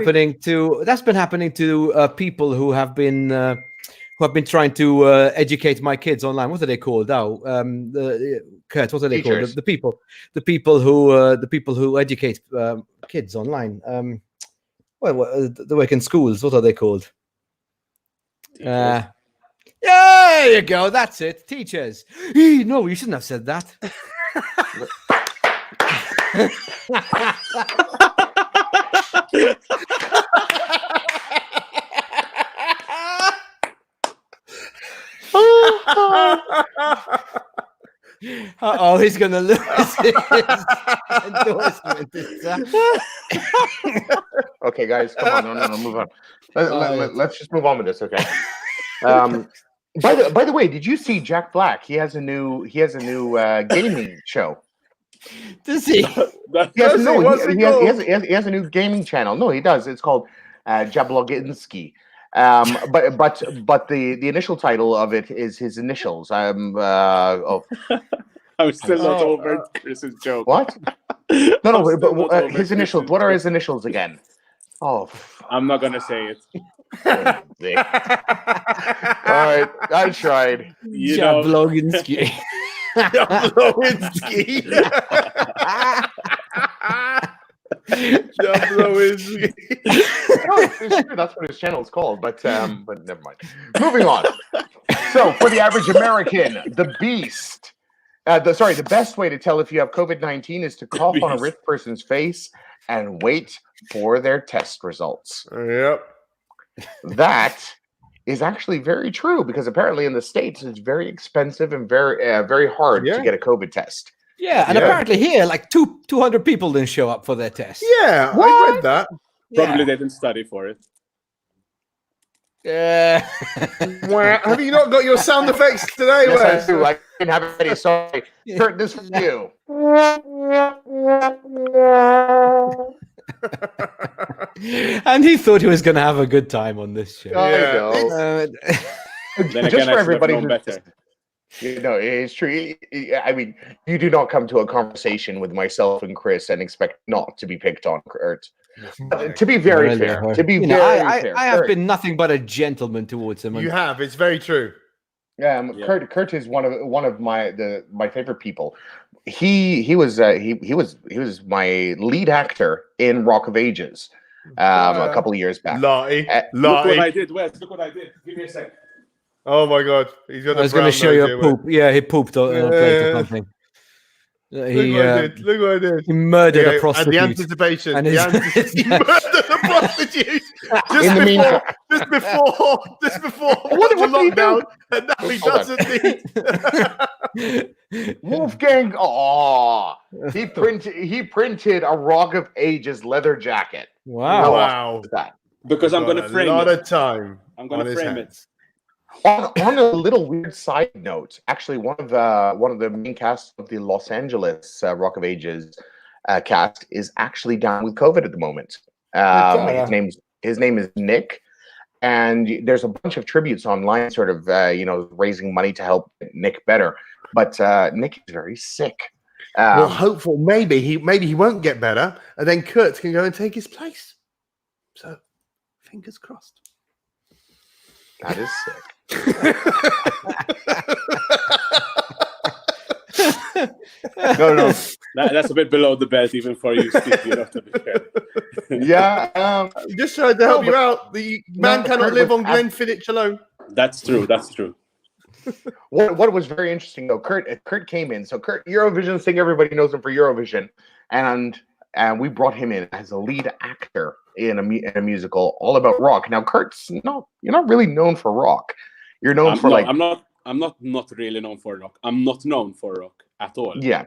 happening to people who have been trying to educate my kids online. What are they called now? Kurt, what are they Teachers. called? The people who educate kids online. The work in schools. What are they called? There you go. That's it. Teachers. No, you shouldn't have said that. He's gonna lose his endorsement. Okay, guys, come on, no, move on. Let's just move on with this, okay? By the way, did you see Jack Black? He has a new gaming show. Does he? He has a new gaming channel. No, he does. It's called Jabloginski. But the initial title of it is his initials. I'm still not over Chris's joke. What? No, but his initials. What are his initials again? Oh, I'm not gonna say it. All right, I tried. Jabloginski. Jabloginski. Jabloginski. It's true. That's what his channel is called. But never mind. Moving on. So, for the average American, the beast. The best way to tell if you have COVID-19 is to cough on a rich person's face and wait for their test results. Yep. That is actually very true because apparently in the States it's very expensive and very hard to get a COVID test. Yeah, and apparently here, like 200 people didn't show up for their test. Yeah, I read that. Probably they didn't study for it. Have you not got your sound effects today, Yes, Wes? I do. I didn't have it ready. Sorry. Kurt, this for you. And he thought he was going to have a good time on this show. I know. Then Just again, for I everybody known who better. it's true. I mean, you do not come to a conversation with myself and Chris and expect not to be picked on, Kurt. To be very fair, I have been nothing but a gentleman towards him. You have. It's very true. Kurt is one of my favorite people. He was my lead actor in Rock of Ages a couple of years back. Look what I did, Wes. Look what I did. Give me a second. Oh my God, he's got. I was going to show you a poop. Yeah, he pooped on a plate or something. Look what I did. He murdered a prostitute. And the anticipation. And He murdered a prostitute just before the lockdown, and now he doesn't need. Wolfgang. He printed a Rock of Ages leather jacket. Wow. Because I'm going to frame it. A lot of time. I'm going to frame it. On a little weird side note, actually, one of the main cast of the Los Angeles Rock of Ages cast is actually down with COVID at the moment. His name is Nick, and there's a bunch of tributes online, sort of raising money to help Nick better. But Nick is very sick. Well, hopeful. Maybe he won't get better, and then Kurt can go and take his place. So, fingers crossed. That is sick. No. That's a bit below the belt, even for you, Steve. You know, to be fair. Yeah, just tried to help you out. The man cannot live on Glenfiddich alone. That's true. That's true. What was very interesting though, Kurt came in. So Kurt, Eurovision singer, everybody knows him for Eurovision, and we brought him in as a lead actor in a musical all about rock. Now, you're not really known for rock. You're known for I'm not really known for rock. I'm not known for rock at all. Yeah,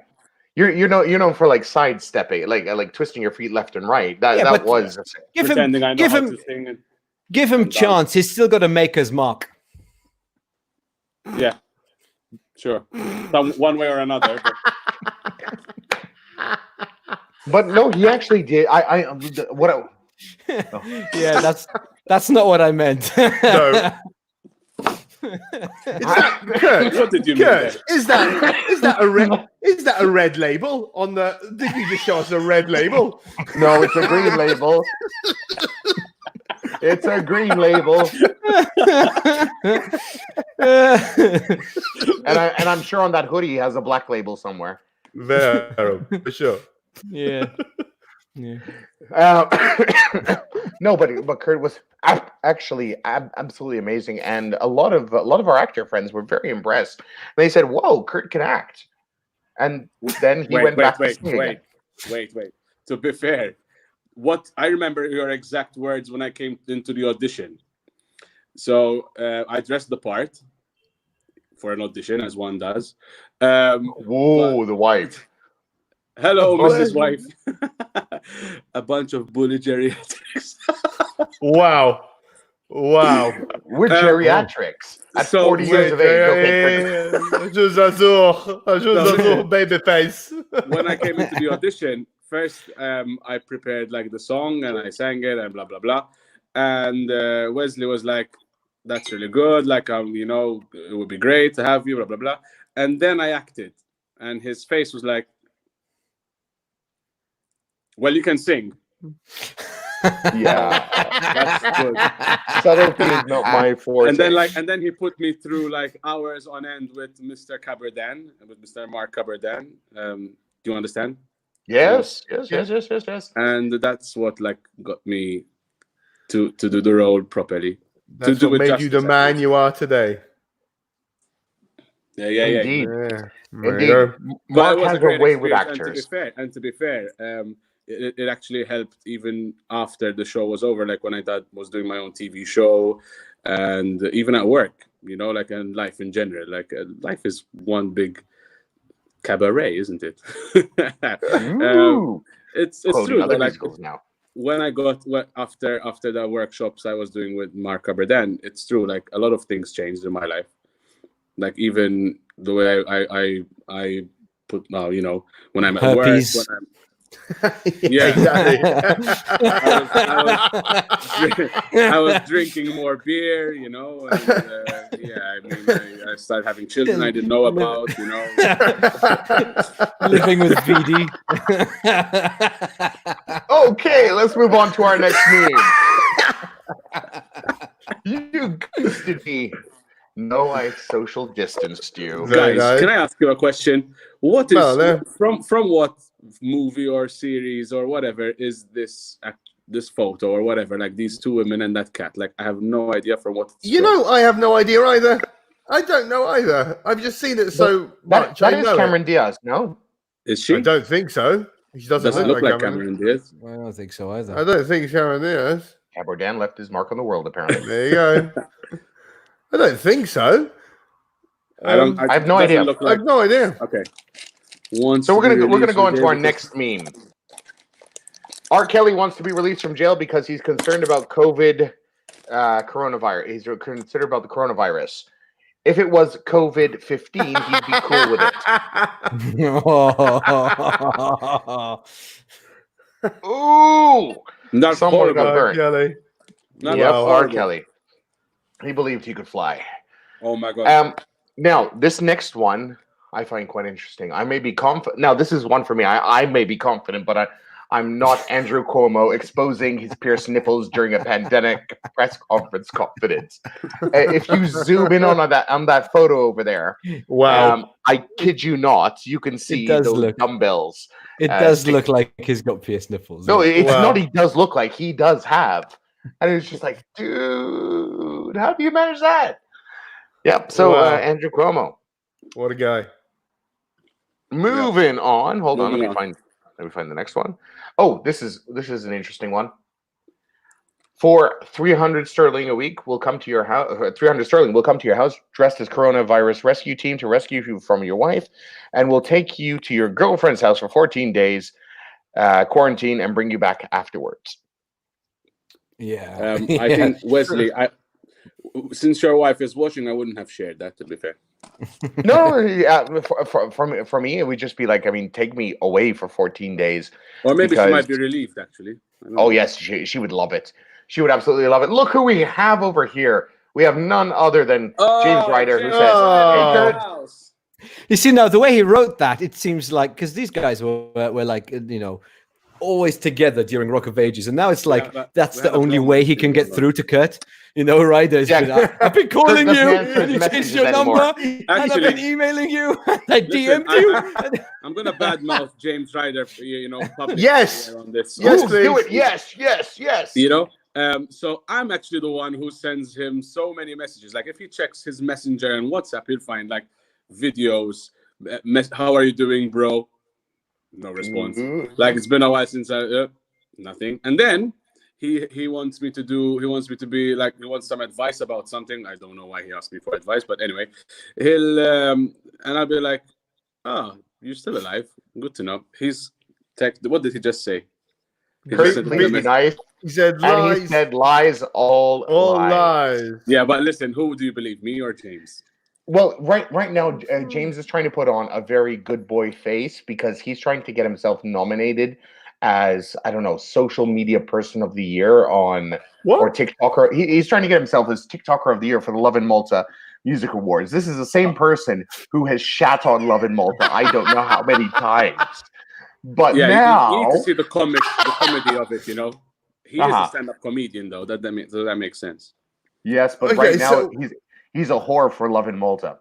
you're known for like sidestepping, like twisting your feet left and right. That was pretending I know how to sing. Give him chance. He's still got a maker's mark. Yeah, sure. One way or another. But no, he actually did. Yeah, that's not what I meant. No. Kurt, What did you mean? Kurt, is that a red label on the? Did you just show us a red label? No, it's a green label. It's a green label, and I'm sure on that hoodie has a black label somewhere. Vero, for sure. Yeah. No, but Kurt was actually absolutely amazing, and a lot of our actor friends were very impressed. They said, "Whoa, Kurt can act," and then he went back to singing again. Wait. To be fair, what I remember your exact words when I came into the audition. So I dressed the part for an audition, as one does. Whoa, the wife. Hello, Mrs. Wife. A bunch of bully geriatrics. Wow. We're geriatrics. At 40 years of age. Just baby face. When I came into the audition, first I prepared like the song and I sang it and blah, blah, blah. And Wesley was like, that's really good. Like, it would be great to have you, blah, blah, blah. And then I acted. And his face was like, well, you can sing. Yeah, that's good. Subtlety is not my forte. And then he put me through like hours on end with Mr. Caberdan, with Mr. Mark Caberdan. Do you understand? Yes. And that's what like got me to do the role properly. That's what made you the man you are today. Yeah. Indeed. Indeed. Mark has a way with actors. And to be fair, it actually helped even after the show was over, like when I was doing my own TV show and even at work, like in life in general, like life is one big cabaret, isn't it? It's true. Like, now. When I got after the workshops I was doing with Mark Caberdan, it's true. Like a lot of things changed in my life. Like even the way I put when I'm at work, when I'm exactly. I was drinking more beer, and I started having children I didn't know about, Living with VD. Okay, let's move on to our next meme. You ghosted me. No, I social distanced you. Guys, can I ask you a question? What is from what movie or series or whatever is this photo or whatever? Like these two women and that cat. Like I have no idea from what. I have no idea either. I don't know either. I've just seen it so much. That is Cameron Diaz. No, is she? I don't think so. She doesn't look like Cameron Diaz. I don't think so either. I don't think Cameron Diaz. Caberdan left his mark on the world. Apparently, there you go. I don't think so. I have no idea. I have no idea. Okay. So we're gonna go into our next meme. R. Kelly wants to be released from jail because he's concerned about coronavirus. He's concerned about the coronavirus. If it was COVID-15, he'd be cool with it. Ooh, not someone got burned. Kelly. R. Kelly. He believed he could fly. Oh my God. Now this next one I find quite interesting. I may be confident. Now this is one for me. I may be confident, but I'm not Andrew Cuomo exposing his pierced nipples during a pandemic press conference confidence. If you zoom in on that photo over there, wow! I kid you not, you can see those dumbbells. It does look like he's got pierced nipples. No, it's not. He does look like he does have, and it's just like, dude, how do you manage that? Yep. So Andrew Cuomo, what a guy. Moving on. Hold on. Let me find the next one. Oh, this is an interesting one. For 300 sterling a week, we'll come to your house. 300 sterling, we'll come to your house dressed as coronavirus rescue team to rescue you from your wife, and we'll take you to your girlfriend's house for 14 days quarantine and bring you back afterwards. Yeah. I think Wesley. since your wife is watching, I wouldn't have shared that, to be fair. No, yeah, for me, it would just be like, I mean, take me away for 14 days. Or maybe because, she might be relieved, actually. Oh, yes, she would love it. She would absolutely love it. Look who we have over here. We have none other than James Ryder, who says, "Hey, Kurt." You see, now the way he wrote that, it seems like, because these guys were like, always together during Rock of Ages, and now it's like that's the only way he can get through to Kurt. Ryder. Yeah. I've been calling you, and you changed your number, and I've been emailing you, and I DM'd you. I'm gonna badmouth James Ryder, publicly. Yes, on this. Yes, please. Do it. Yes. So I'm actually the one who sends him so many messages. Like if he checks his messenger and WhatsApp, he'll find like videos. How are you doing, bro? No response. Mm-hmm. Like it's been a while since nothing. And then he wants me to be like, he wants some advice about something. I don't know why he asked me for advice, but anyway, he'll and I'll be like, "Oh, you're still alive. Good to know." What did he just say? Please be nice. He said lies. lies. And he said lies, all lies. Yeah, but listen, who do you believe, me or James? Well, right now, James is trying to put on a very good boy face because he's trying to get himself nominated as, I don't know, social media person of the year or TikToker. He's trying to get himself as TikToker of the year for the Love in Malta Music Awards. This is the same person who has shat on Love in Malta I don't know how many times. But now you need to see the comedy of it. He is a stand-up comedian, though. That makes sense. Yes, but right now he's a whore for Love in Malta.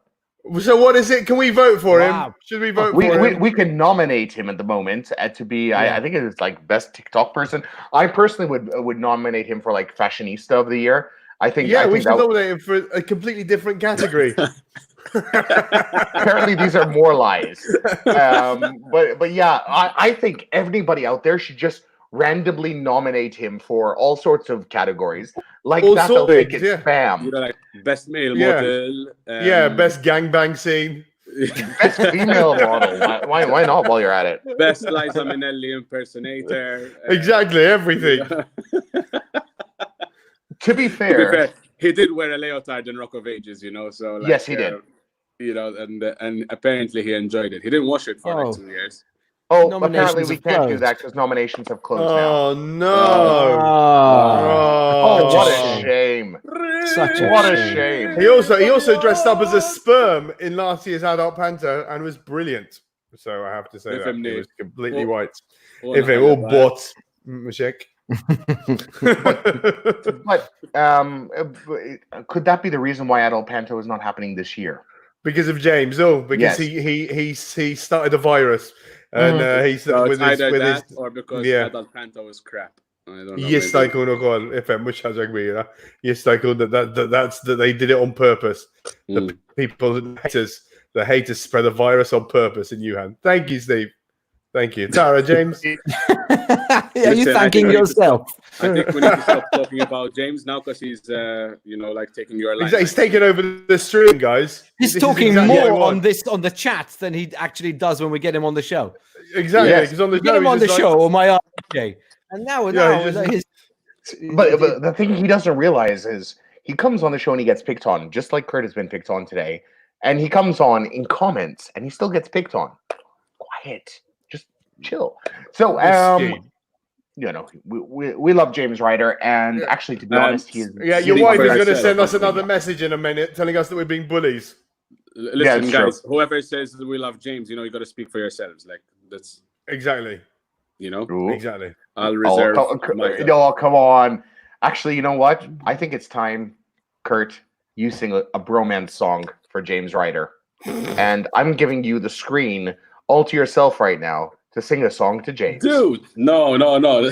So what is it? Can we vote for him? Should we vote for him? We can nominate him at the moment to be. I think it's like best TikTok person. I personally would nominate him for like fashionista of the year. I think. Yeah, we should nominate him for a completely different category. Apparently, these are more lies. But yeah, I think everybody out there should just randomly nominate him for all sorts of categories. Like that'll make it spam. Like best male model. Best gangbang scene. Best female model. Why not while you're at it? Best Liza Minnelli impersonator. Exactly, everything. To be fair, he did wear a leotard in Rock of Ages, so like, yes, he did. And apparently he enjoyed it. He didn't wash it for like 2 years. Oh, apparently we can't do that because nominations have closed now. Oh no! Oh, what a shame! What a shame! He also dressed up as a sperm in last year's Adult Panto and was brilliant. So I have to say that it was completely white. If it all bought, Mashek. But could that be the reason why Adult Panto is not happening this year? Because of James? Because he started a virus. And he's with his or because Adult Panto is crap. I don't know. Yes, I could have gone. If I'm much yes, I could that's that they did it on purpose. The people, the haters spread a virus on purpose in Wuhan. Thank you, Steve. Thank you, Tara. James. Are you thanking yourself? I think we need to stop talking about James now because he's, like taking your life. He's taking over the stream, guys. He's talking more on the chat than he actually does when we get him on the show. Exactly. Yes. He's on the get him on the show or my RJ. And now, but the thing he doesn't realize is he comes on the show and he gets picked on, just like Kurt has been picked on today. And he comes on in comments and he still gets picked on. Quiet. Chill. So, we love James Ryder, and actually, to be honest, he's your wife is going to send us another message in a minute, telling us that we're being bullies. Listen, guys, whoever says we love James, you got to speak for yourselves. Like that's exactly, exactly. I'll reserve. Come on. Actually, you know what? I think it's time, Kurt. You sing a bromance song for James Ryder, and I'm giving you the screen all to yourself right now. To sing a song to James. Dude, no.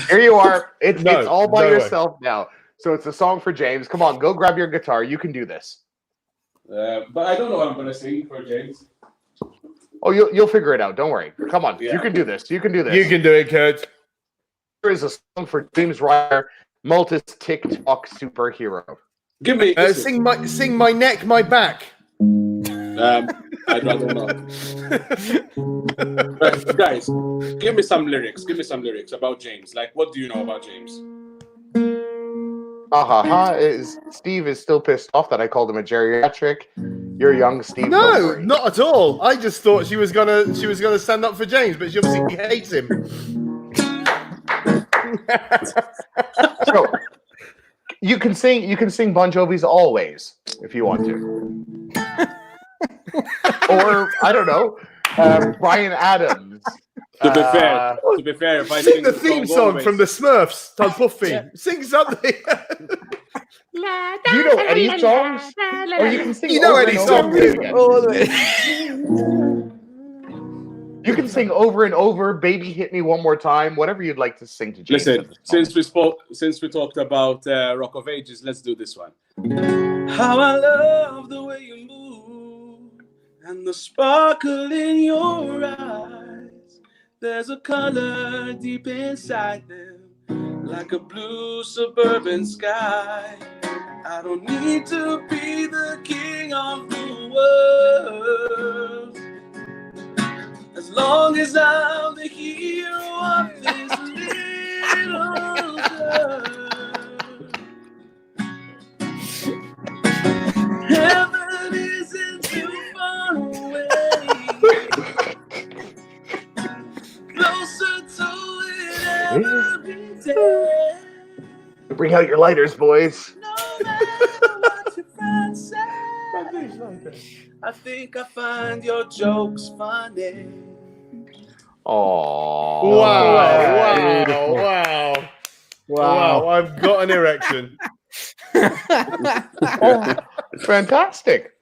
Here you are. It's all by yourself now. So it's a song for James. Come on, go grab your guitar. You can do this. But I don't know what I'm going to sing for James. Oh, you'll figure it out. Don't worry. Come on. Yeah. You can do this. You can do this. You can do it, Kurt. There is a song for James Ryder, Malta's TikTok superhero. Give me sing my neck, my back. I'd rather not. But guys, give me some lyrics. Give me some lyrics about James. Like, what do you know about James? Steve is still pissed off that I called him a geriatric. You're young, Steve. Don't No, worry. not at all. I just thought she was gonna stand up for James, but she obviously hates him. So you can sing Bon Jovi's "Always" if you want to, or I don't know, Bryan Adams. To be fair, if I sing the theme song Always, from the Smurfs, Todd Puffy. Yeah. Sing something. Do you know any songs? Or you can sing. You know any song, dude? You can sing over and over, "Baby Hit Me One More Time," whatever you'd like to sing to James. Listen, since we talked about Rock of Ages, let's do this one. How I love the way you move and the sparkle in your eyes. There's a color deep inside them, like a blue suburban sky. I don't need to be the king of the world, as long as I'm the hero of this little girl. Heaven isn't too far away, closer to it every day. Bring out your lighters, boys. No matter what your friends say, I think I find your jokes funny. Oh! Wow! I've got an erection. Fantastic.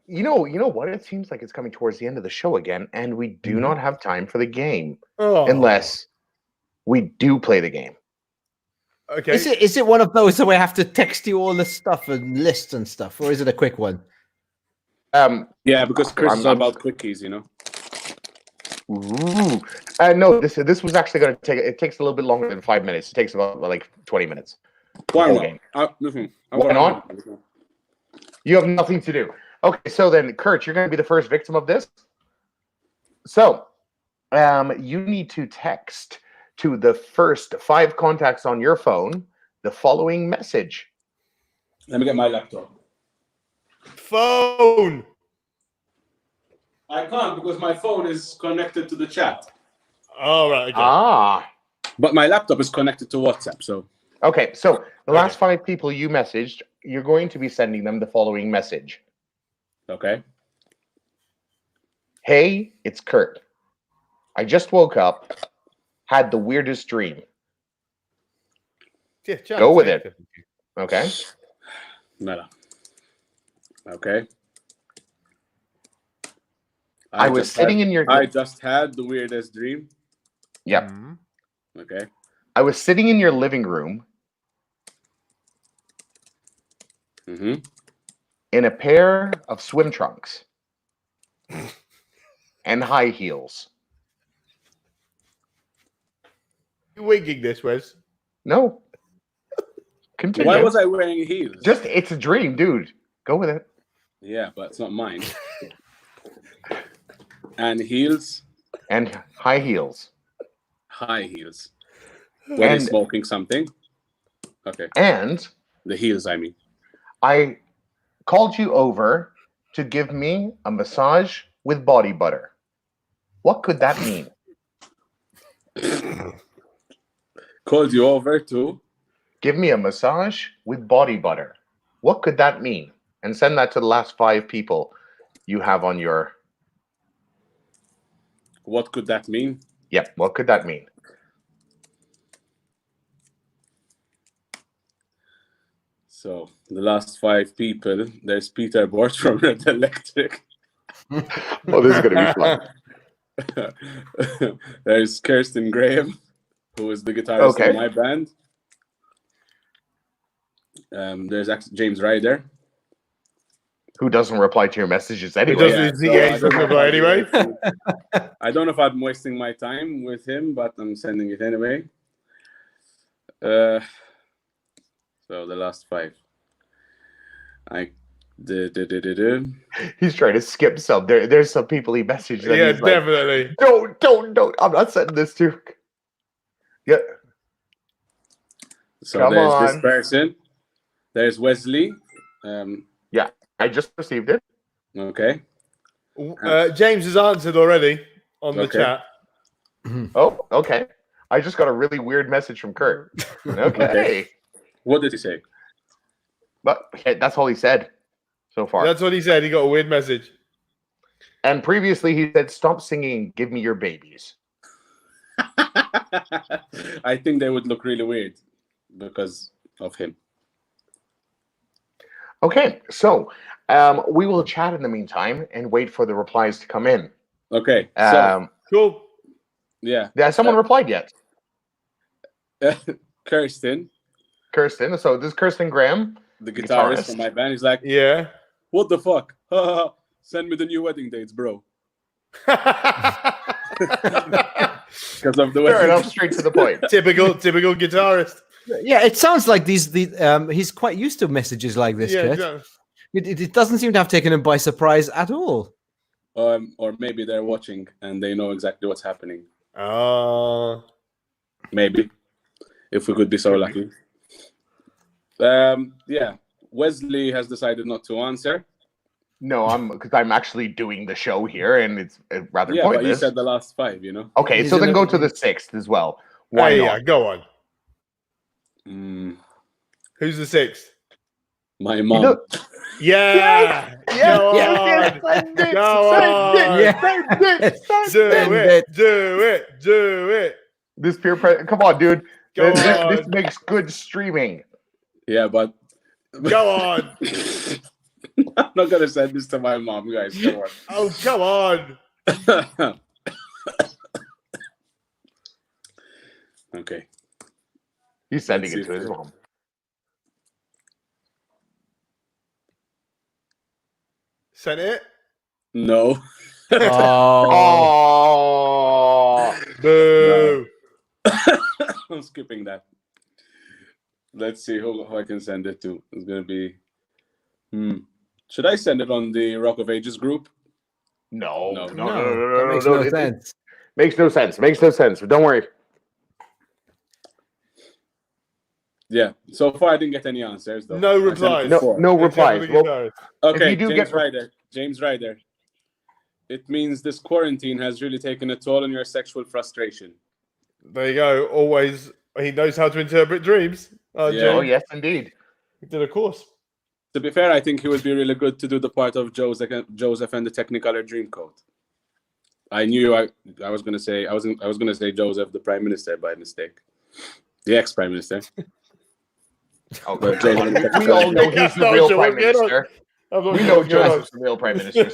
You know what? It seems like it's coming towards the end of the show again, and we do not have time for the game unless we do play the game. Okay. Is it one of those that we have to text you all the stuff and lists and stuff, or is it a quick one? Yeah, because Chris is all about quickies, you know. Ooh. No, this was actually going to take. It takes a little bit longer than 5 minutes. It takes about like 20 minutes. Why not? Why not? You have nothing to do. Okay, so then, Kurt, you're going to be the first victim of this. So, you need to text to the first 5 contacts on your phone the following message. Let me get my laptop. Phone. I can't because my phone is connected to the chat. All right. Okay. But my laptop is connected to WhatsApp, so. Okay, so the last 5 people you messaged, you're going to be sending them the following message. Okay. Hey, it's Kurt. I just woke up, had the weirdest dream. Yeah, go with it. Okay. No. Okay. I was sitting in your... I just had the weirdest dream. Yep. Okay. I was sitting in your living room in a pair of swim trunks and high heels. You wigging this, Wes? No. Continue. Why was I wearing heels? It's a dream, dude. Go with it. Yeah, but it's not mine. And heels. And high heels. High heels. Were they smoking something? Okay. And the heels, I mean. I called you over to give me a massage with body butter. What could that mean? Called you over to give me a massage with body butter. What could that mean? And send that to the last 5 people you have on your... What could that mean? Yep, what could that mean? So, the last 5 people, there's Peter Bort from Red Electric. Oh, this is going to be fun. There's Kirsten Graham, who is the guitarist in my band. There's James Ryder, who doesn't reply to your messages anyway. He doesn't reply anyway. I don't know if I'm wasting my time with him, but I'm sending it anyway. So the last 5. He's trying to skip some. There's some people he messaged. Yeah, definitely. Like, don't. I'm not sending this to. Yeah. So Come there's on. this person. There's Wesley. Yeah, I just received it. Okay. James has answered already on the chat. Oh, okay. I just got a really weird message from Kurt. Okay. What did he say? But that's all he said so far. That's what he said. He got a weird message. And previously he said, "Stop singing, give me your babies." I think they would look really weird because of him. Okay, so we will chat in the meantime and wait for the replies to come in. Okay. So cool. Yeah. Has someone replied yet? Kirsten. So this is Kirsten Graham, the guitarist from my band. He's like, yeah. What the fuck? Send me the new wedding dates, bro. Because of the fair enough, straight to the point. typical guitarist. Yeah, it sounds like he's quite used to messages like this, Kurt. It doesn't seem to have taken him by surprise at all. Or maybe they're watching and they know exactly what's happening. Maybe, if we could be so lucky. Yeah, Wesley has decided not to answer. No, because I'm actually doing the show here, and it's rather pointless. But you said the last 5, you know. Okay, so then go to the 6th as well. Why not? Yeah, go on. Who's the 6th? My mom. Yeah. Go on. Do it. This peer pressure. Come on, dude. This makes good streaming. Yeah, but go on. I'm not gonna send this to my mom, guys. Come on. Oh, come on. Okay. He's sending it to his mom. Sent it? No. Oh. Boo. No. I'm skipping that. Let's see who I can send it to. It's gonna be. Should I send it on the Rock of Ages group? No. That makes no sense. Makes no sense. Makes no sense. But don't worry. Yeah. So far, I didn't get any answers. Though. No replies. No replies. Well, okay, James James Ryder. It means this quarantine has really taken a toll on your sexual frustration. There you go. Always, he knows how to interpret dreams. Yeah. Oh, yes, indeed. He did a course. To be fair, I think he would be really good to do the part of Joseph and the Technicolor Dreamcoat. I knew I was gonna say Joseph, the Prime Minister, by mistake. The ex-Prime Minister. Oh, but we all know he's the real Prime Minister. We know Joseph's the real Prime Minister.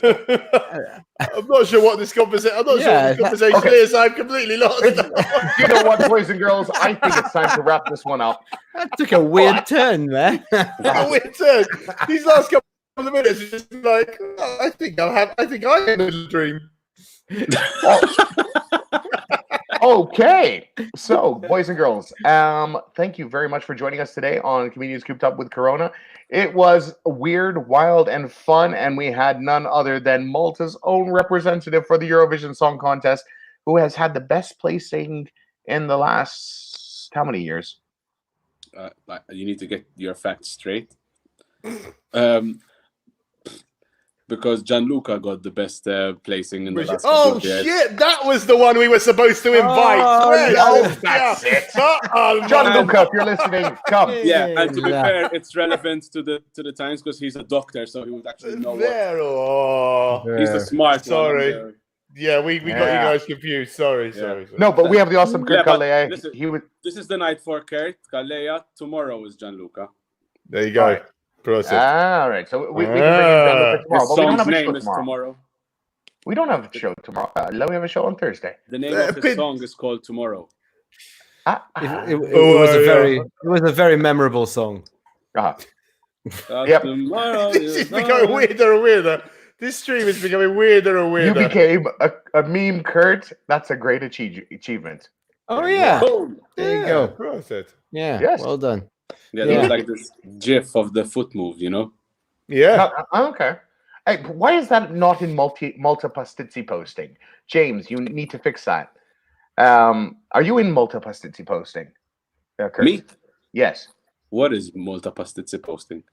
I'm not sure what this conversation. I'm not sure what the conversation is. I'm completely lost. You know what, boys and girls? I think it's time to wrap this one up. That took a weird turn there. A weird turn. These last couple of minutes are just like, I think I had a dream. Okay, so boys and girls, thank you very much for joining us today on Comedians Cooped Up with Corona. It was weird, wild, and fun, and we had none other than Malta's own representative for the Eurovision Song Contest, who has had the best placing in the last how many years? You need to get your facts straight. Because Gianluca got the best placing in the last couple of years. Shit, that was the one we were supposed to invite. That's it. Gianluca, if you're listening, come. Yeah, and to be fair, it's relevant to the times because he's a doctor, so he would actually know he's the smart Sorry. one. Yeah, we got you guys confused. Sorry. No, but we have the awesome Kurt Calleja. This is the night for Kurt Calleja. Tomorrow is Gianluca. There you go. Right. Process. All right, so we can bring in Gianluca tomorrow, but we don't have a show tomorrow. We don't have a show tomorrow. We have a show on Thursday. The name of his song is called Tomorrow. It was a very memorable song. Yep. This is becoming weirder and weirder. This stream is becoming weirder and weirder. You became a meme, Kurt. That's a great achievement. Oh yeah. Boom. There you go. Process. Yeah. Yes. Well done. Yeah, there's like this gif of the foot move, you know? Yeah. Okay. Hey, why is that not in multipastizzi posting? James, you need to fix that. Are you in multipastizzi posting? Me? Yes. What is Molta Pastizzi posting?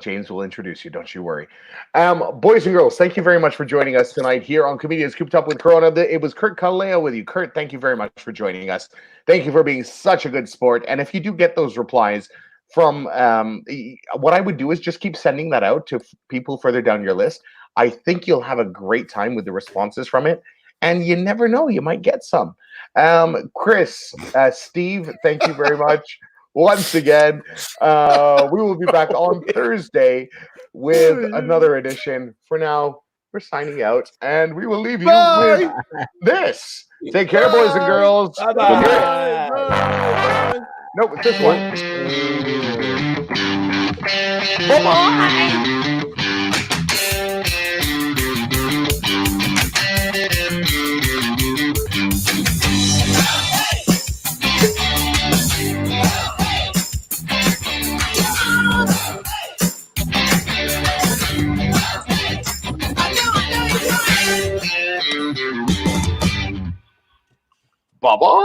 James will introduce you, don't you worry. Boys and girls, thank you very much for joining us tonight here on Comedians Cooped Up with Corona. It was Kurt Calleja with you. Kurt, thank you very much for joining us. Thank you for being such a good sport. And if you do get those replies from what I would do is just keep sending that out to people further down your list. I think you'll have a great time with the responses from it. And you never know, you might get some. Chris, Steve, thank you very much. Once again, we will be back on Thursday with another edition. For now, we're signing out, and we will leave you with this. Take care, boys and girls. Bye-bye. Nope, it's this one. Bye-bye. Baba.